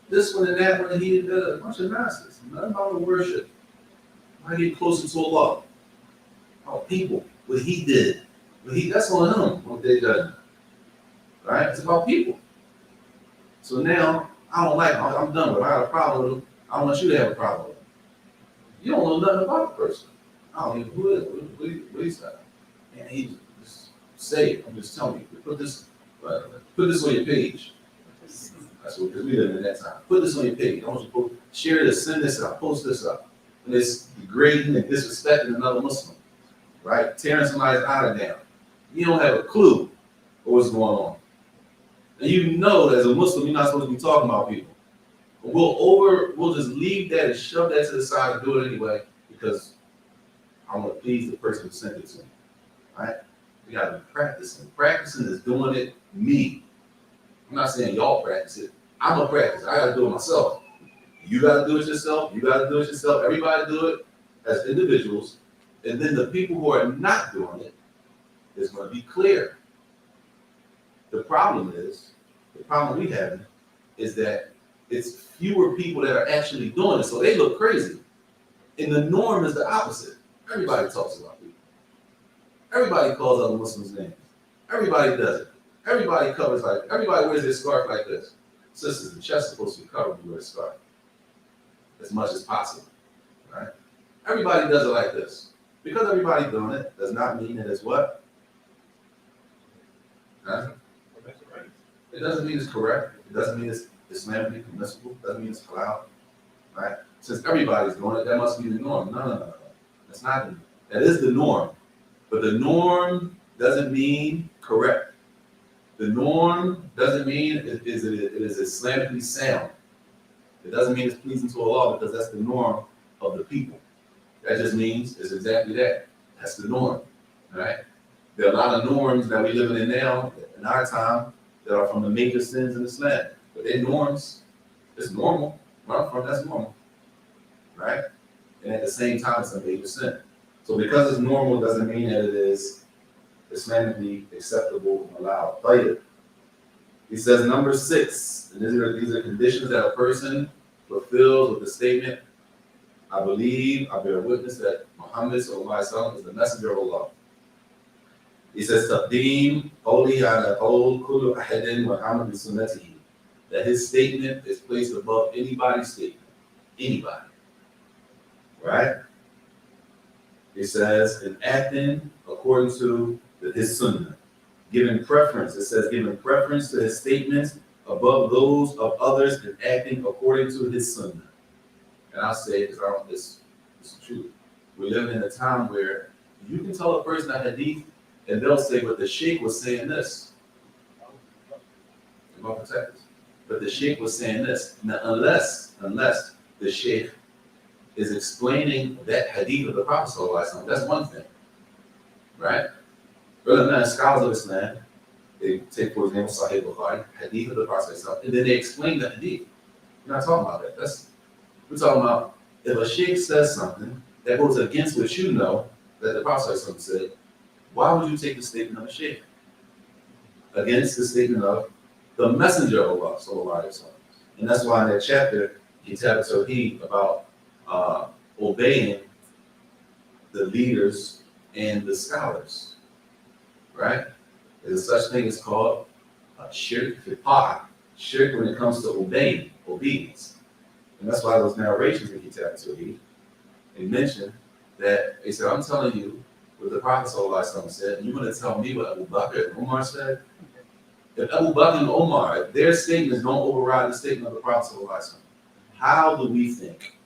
This one and that one, he did a bunch of nonsense. Nothing about the worship. I get closer to Allah. About people, what he did. That's on him, what they done. Right? It's about people. So now, I don't like him. I'm done with him. I got a problem with him. I don't want you to have a problem with him. You don't know nothing about the person. I don't even know who it is. What he's saying. And he just say it. I'm just telling you. Put this on your page. That's what, because we live in that time. Put this on your page. I want you to share this, send this out, post this up. And it's degrading and disrespecting another Muslim. Right? Tearing somebody's honor down. You don't have a clue what's going on. And you know that as a Muslim, you're not supposed to be talking about people. But we'll just leave that and shove that to the side and do it anyway because I want to please the person who sent it to me. Right? We got to be practicing. Practicing is doing it me. I'm not saying y'all practice it. I'm a practice. I got to do it myself. You got to do it yourself. You got to do it yourself. Everybody do it as individuals. And then the people who are not doing it is going to be clear. The problem we have is that it's fewer people that are actually doing it, so they look crazy. And the norm is the opposite. Everybody talks about people. Everybody calls other Muslims names. Everybody does it. Everybody wears their scarf like this. Sisters, the chest is supposed to be covered when you wear a scarf. As much as possible. Right? Everybody does it like this. Because everybody's doing it does not mean that it's what? Huh? It doesn't mean it's correct. It doesn't mean it's Islamically permissible. It doesn't mean it's halal. Right? Since everybody's doing it, that must be the norm. No. That's not the norm. That is the norm. But the norm doesn't mean correct. The norm doesn't mean it is Islamically sound. It doesn't mean it's pleasing to Allah because that's the norm of the people. That just means it's exactly that. That's the norm, right? There are a lot of norms that we're living in now, in our time, that are from the major sins in Islam. But they're norms. It's normal. Where I'm from, that's normal, right? And at the same time, it's a major sin. So because it's normal doesn't mean that it is Islamically acceptable and allowed. But he says number 6, and these are conditions that a person fulfills with the statement, I believe, I bear witness that Muhammad sallallahu alaihi wasallam is the messenger of Allah. He says, Taqdeem qawli ala qawl kullu ahadin wa amal bi sunnatihi. That his statement is placed above anybody's statement. Anybody. Right? He says, in acting according to his sunnah. Giving preference. It says, giving preference to his statements above those of others and acting according to his sunnah. And I'll say, because this is true. We live in a time where you can tell a person a hadith and they'll say, but the sheikh was saying this. But the sheikh was saying this. Now, unless the sheikh is explaining that hadith of the Prophet ﷺ, that's one thing, right? Rather than scholars of Islam, they take, for example, Sahih Bukhari, hadith of the Prophet ﷺ, and then they explain the hadith. We're not talking about that. We're talking about if a sheikh says something that goes against what you know that the Prophet ﷺ said, why would you take the statement of a sheikh against the statement of the messenger of Allah sallallahu alaihi wasallam? And that's why in that chapter, Details of Tawheed, about obeying the leaders and the scholars, right? There's a such thing as called shirk fiqh, shirk when it comes to obedience. And that's why those narrations in Details of Tawheed, they mention that they said, I'm telling you what the Prophet ﷺ said, and you're going to tell me what Abu Bakr and Umar said? If Abu Bakr and Umar, if their statements don't override the statement of the Prophet ﷺ, how do we think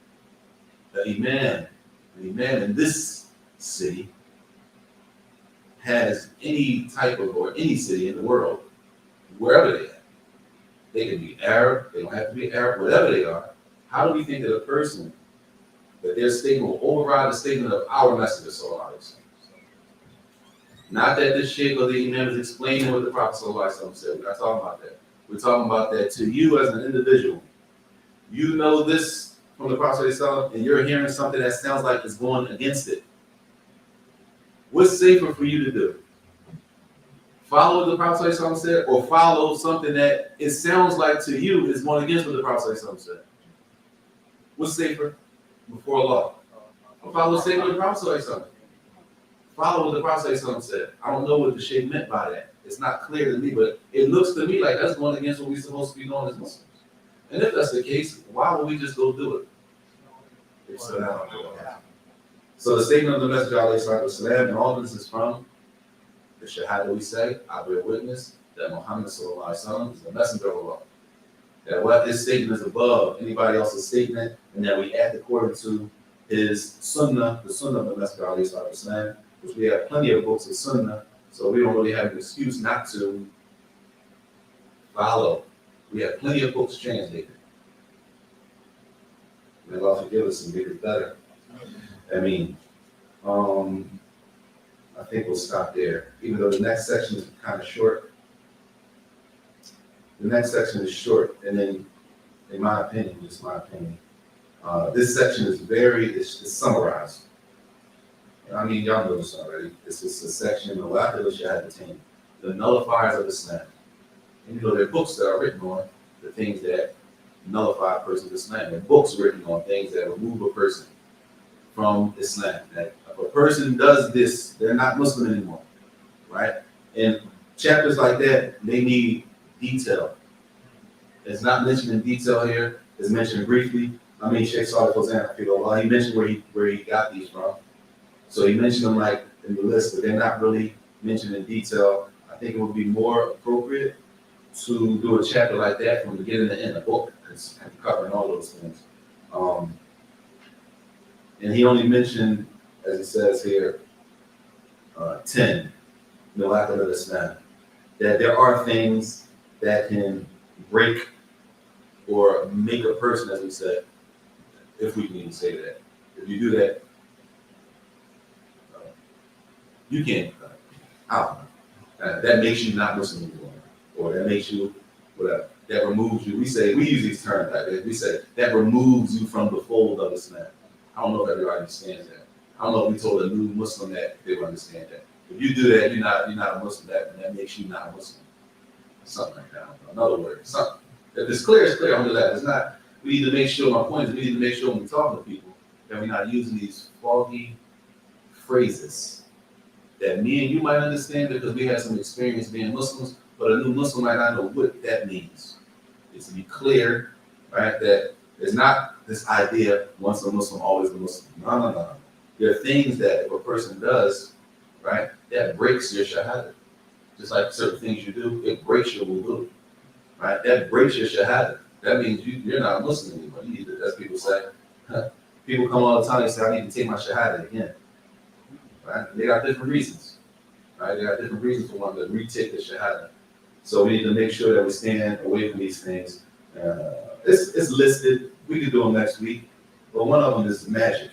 that an imam in this city has any type of, or any city in the world, wherever they are? They can be Arab, they don't have to be Arab, whatever they are. How do we think that a person, that their statement will override the statement of our messenger sallallahu alaihi wasallam? Not that the sheikh or the imam is explaining what the Prophet sallallahu alaihi wasallam said. We're not talking about that. We're talking about that to you as an individual. You know this from the Prophet sallallahu alaihi wasallam, and you're hearing something that sounds like it's going against it. What's safer for you to do? Follow what the Prophet sallallahu alaihi wasallam said, or follow something that it sounds like to you is going against what the Prophet sallallahu alaihi wasallam said? What's safer before Allah? Follow the statement of the Prophet sallallahu alaihi wasallam. Follow what the Prophet ﷺ said. I don't know what the sheikh meant by that. It's not clear to me, but it looks to me like that's going against what we're supposed to be doing as Muslims. And if that's the case, why would we just go do it? So the statement of the Messenger ﷺ, and all this is from the shahadah we say, I bear witness that Muhammad ﷺ is the messenger of Allah. That what his statement is above anybody else's statement, and that we act according to his sunnah, the sunnah of the Messenger ﷺ, which we have plenty of books of Sunnah, so we don't really have an excuse not to follow. We have plenty of books translated. May Allah forgive us and make it better. I mean, I think we'll stop there. Even though the next section is kind of short. The next section is short, and then, in my opinion, just my opinion, this section is it's summarized. I mean, y'all know this already. This is a section of the nullifiers of Islam. And you know, there are books that are written on the things that nullify a person's Islam. There are books written on things that remove a person from Islam. That if a person does this, they're not Muslim anymore, right? And chapters like that, they need detail. It's not mentioned in detail here. It's mentioned briefly. I mean, Sheikh Saajid he mentioned where he got these from. So he mentioned them like in the list, but they're not really mentioned in detail. I think it would be more appropriate to do a chapter like that from beginning to end, a book, because I'm covering all those things. And he only mentioned, as it says here, 10, Milakal al-Islam, that there are things that can break or make a person, as we said, if we can even say that. If you do that, You can't, I don't know. That makes you not Muslim anymore, or that makes you whatever. That removes you. We use these terms like that. We say that removes you from the fold of Islam. I don't know if everybody understands that. I don't know if we told a new Muslim that they would understand that. If you do that, you're not a Muslim. That makes you not a Muslim. Something like that. In other words, something. If it's clear, it's clear. Under that, it's not. We need to make sure. My point is, we need to make sure when we talk to people that we're not using these foggy phrases that me and you might understand because we have some experience being Muslims, but a new Muslim might not know what that means. It's to be clear, right? That it's not this idea once a Muslim, always a Muslim. No. There are things that if a person does, right, that breaks your shahadah. Just like certain things you do, it breaks your wudu, right? That breaks your shahadah. That means you're not a Muslim anymore. You need to, as people say. People come all the time and say, I need to take my shahadah again, right? They got different reasons, right? They got different reasons for wanting to retake the shahadah. So we need to make sure that we stand away from these things. It's listed. We can do them next week. But one of them is magic.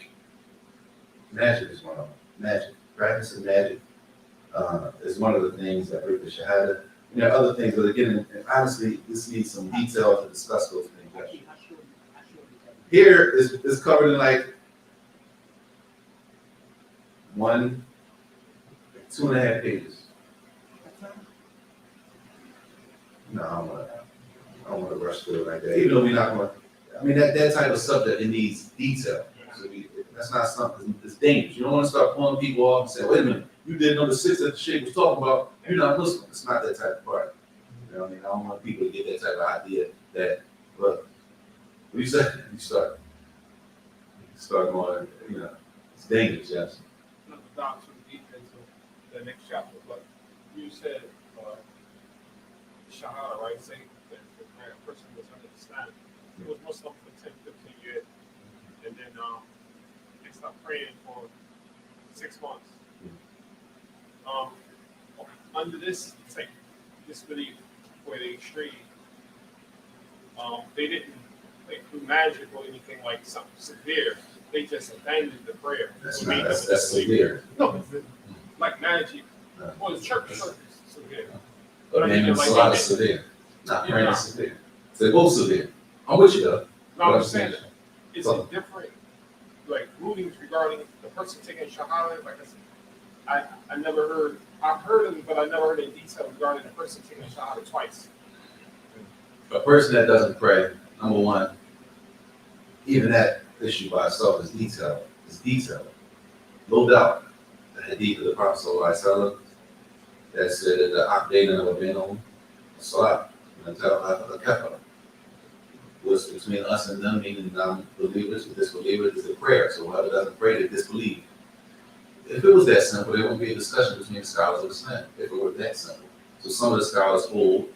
Magic is one of them. Magic. Practicing magic is one of the things that break the shahada. And there are other things, but again, and honestly, this needs some detail to discuss those things. Here is covered in like 2.5 pages. No, I don't want to rush through it like that. Even though we're not going to, I mean, that type of subject, it needs detail. So that's not something, it's dangerous. You don't want to start pulling people off and say, wait a minute, you did number 6 that the Sheikh was talking about, you're not Muslim. It's not that type of part. You know what I mean? I don't want people to get that type of idea that, look, what you say? You start going, you know, it's dangerous, yes. Not the doctrine details of the next chapter, but you said, shahadah, right? Saying that a person was under Islam. He was Muslim for 10, 15 years. And then they stopped praying for 6 months. Under this, like, disbelief for the extreme, they didn't do magic or anything like something severe. They just abandoned the prayer. That's severe. No, it's like magic. Well, the church is severe. But I mean, it's a lot of severe. Not praying is severe. They're both severe. I'm with you though. No, I'm saying it's a different, like, rulings regarding the person taking shahadah. Like I said, I never heard. I've heard of it, but I never heard in detail regarding the person taking shahadah twice. A person that doesn't pray, number one, even that issue by itself is detailed. It's detailed. No doubt. The hadith of the Prophet ﷺ that said that the Aqdayna of Abinum, Salat, and Kafara was between us and them, meaning non-believers or disbelievers, is a prayer. So whoever doesn't pray, they disbelieve. If it was that simple, there wouldn't be a discussion between the scholars of Islam, if it were that simple. So some of the scholars hold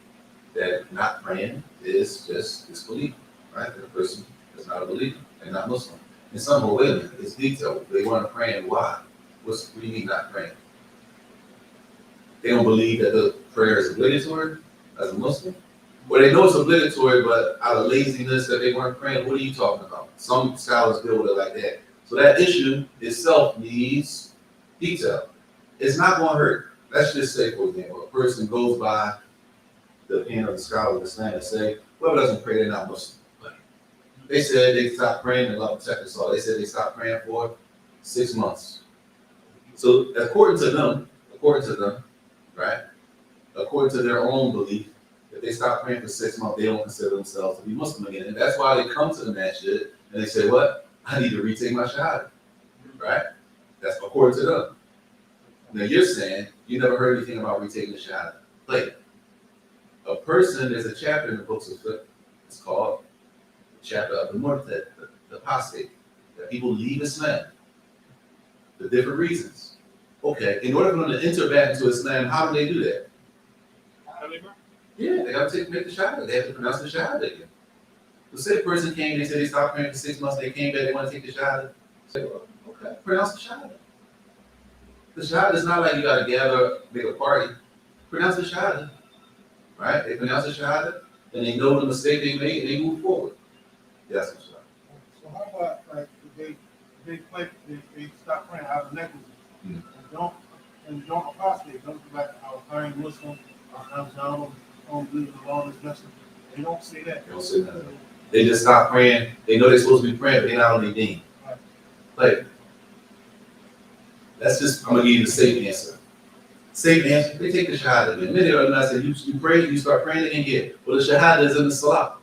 that not praying is just disbelief, right? That a person is not a believer and not Muslim. And some hold, wait a minute, it's detailed. They weren't praying, why? What do you mean not praying? They don't believe that the prayer is obligatory as a Muslim. Well, they know it's obligatory, but out of laziness that they weren't praying, what are you talking about? Some scholars deal with it like that. So that issue itself needs detail. It's not going to hurt. Let's just say, for example, a person goes by the opinion of the scholars of Islam and say, whoever doesn't pray, they're not Muslim. They said they stopped praying and Allah protect us all. They said they stopped praying for 6 months. So according to them, right? According to their own belief, if they stop praying for 6 months, they don't consider themselves to be Muslim again. And that's why they come to the masjid and they say, what? I need to retake my shahadah, right? That's according to them. Now you're saying you never heard anything about retaking the shahadah. Like, a person, there's a chapter in the books of fiqh, it's called the chapter of the murtad, the apostate, that people leave Islam for different reasons. Okay, in order for them to enter back into Islam, how do they do that? Yeah, they have to make the shahadah. They have to pronounce the shahadah again. So say a person came, they said they stopped praying for 6 months, they came back, they want to take the shahadah. Say, well, okay, pronounce the shahadah. The shahadah is not like you got to gather, make a party. Pronounce the shahadah, right? They pronounce the shahadah, and they know the mistake they made, and they move forward. Yes, I'm sorry. So how about like they stop praying out of negligence and don't and don't apostate, don't go back to our kind Muslim, our don't believe in all this message. They don't say that. They don't say nothing. They just stop praying. They know they're supposed to be praying, but they're not on their deen. Like, that's just, I'm gonna give you the safe answer. Safe answer, they take the shahadah. The minute or not, say you pray, you start praying again, get. Well, the shahadah is in the salah.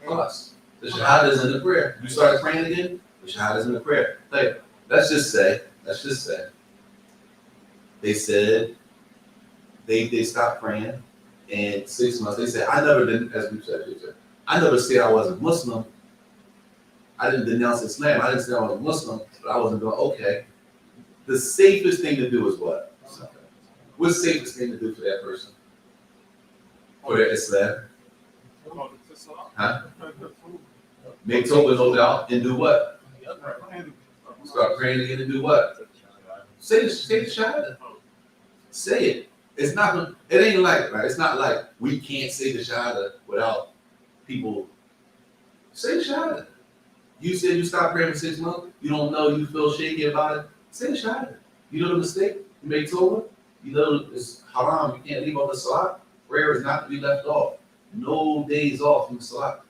Plus, the shahadah is in the prayer. You start praying again, the shahadah is in the prayer. Like, let's just say, they said they stopped praying, and 6 months, they said, I never did, as we said, I never said I wasn't Muslim. I didn't denounce Islam. I didn't say I was a Muslim, but I wasn't going, okay. The safest thing to do is what? What's the safest thing to do for that person? For their Islam? Huh? Make tawbah, no doubt, and do what? Start praying again and do what? Say the shahadah. Say it. It's not, it ain't like, right? It's not like we can't say the shahadah without people. Say the shahadah. You said you stopped praying for 6 months. You don't know, you feel shaky about it. Say the shahadah. You know the mistake. You make tawbah. You know it's haram. You can't leave off the salat. Prayer is not to be left off. No days off from salat.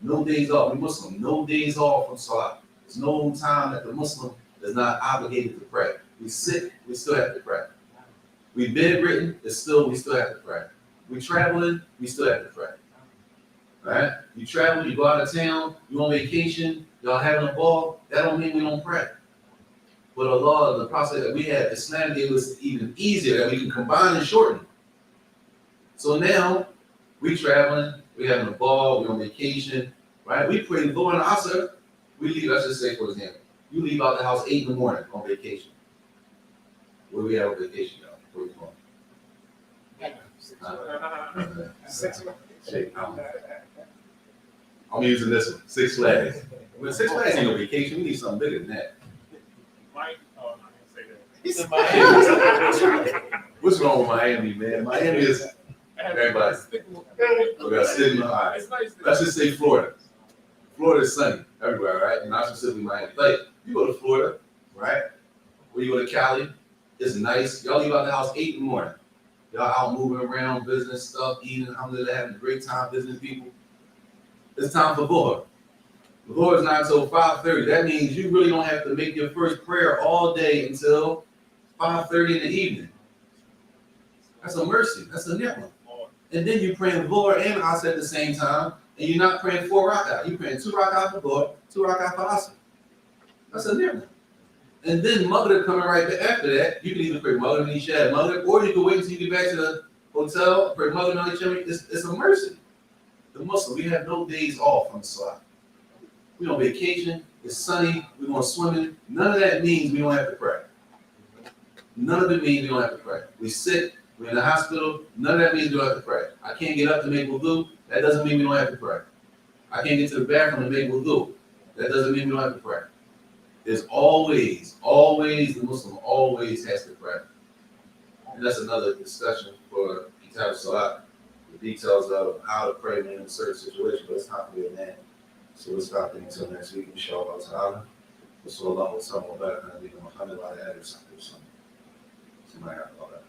No days off. We're Muslim. No days off from salat. There's no time that the Muslim is not obligated to pray. We sick, we still have to pray. We bedridden, we still have to pray. We traveling, we still have to pray. Right? You travel, you go out of town, you on vacation, y'all having a ball, that don't mean we don't pray. But Allah, the process that we have, Islam gave us even easier, that we can combine and shorten. So now, we traveling, we having a ball, we on vacation, right? We pray the Dhuhr and Asr, we leave, let's just say for example, you leave out the house 8 in the morning on vacation. Where we at on vacation, y'all? Where we going? 6 Shit, I'm using this one, Six Flags. Well, Six Flags ain't no vacation, we need something bigger than that. Mike, oh, I'm not gonna say that. What's wrong with Miami, man? Miami is, everybody. We got stigma, all right. It's nice. Let's just say Florida. Florida is sunny everywhere, right? Not specifically Miami. Like, you go to Florida, right? Or you go to Cali, it's nice. Y'all leave out the house 8 in the morning. Y'all out moving around, business stuff, eating, alhamdulillah, having a great time, business people. It's time for Dhuhr. The Dhuhr is not until 5:30. That means you really don't have to make your first prayer all day until 5:30 in the evening. That's a mercy. That's a ni'mah. And then you're praying Dhuhr and Asr at the same time, and you're not praying 4 rak'ah. You're praying 2 rak'ah for Dhuhr, 2 rak'ah for Asr. That's a ni'mah. And then Maghrib coming right after that, you can either pray Maghrib and Isha at Maghrib, or you can wait until you get back to the hotel, pray Maghrib and Isha. It's a mercy. The Muslim, we have no days off from the Salah. We on vacation, it's sunny, we're going swimming. None of that means we don't have to pray. None of it means we don't have to pray. We sick, we're in the hospital, none of that means we don't have to pray. I can't get up to make wudu, that doesn't mean we don't have to pray. I can't get to the bathroom to make wudu, that doesn't mean we don't have to pray. There's always, the Muslim always has to pray. And that's another discussion for Kitab Salat, the details of how to pray in a certain situation, but it's not for that. So we'll stop there until next week, inshallah ta'ala. So Allah will tell me about it, and Muhammad wa alihi wa sahbihi. Somebody have all that.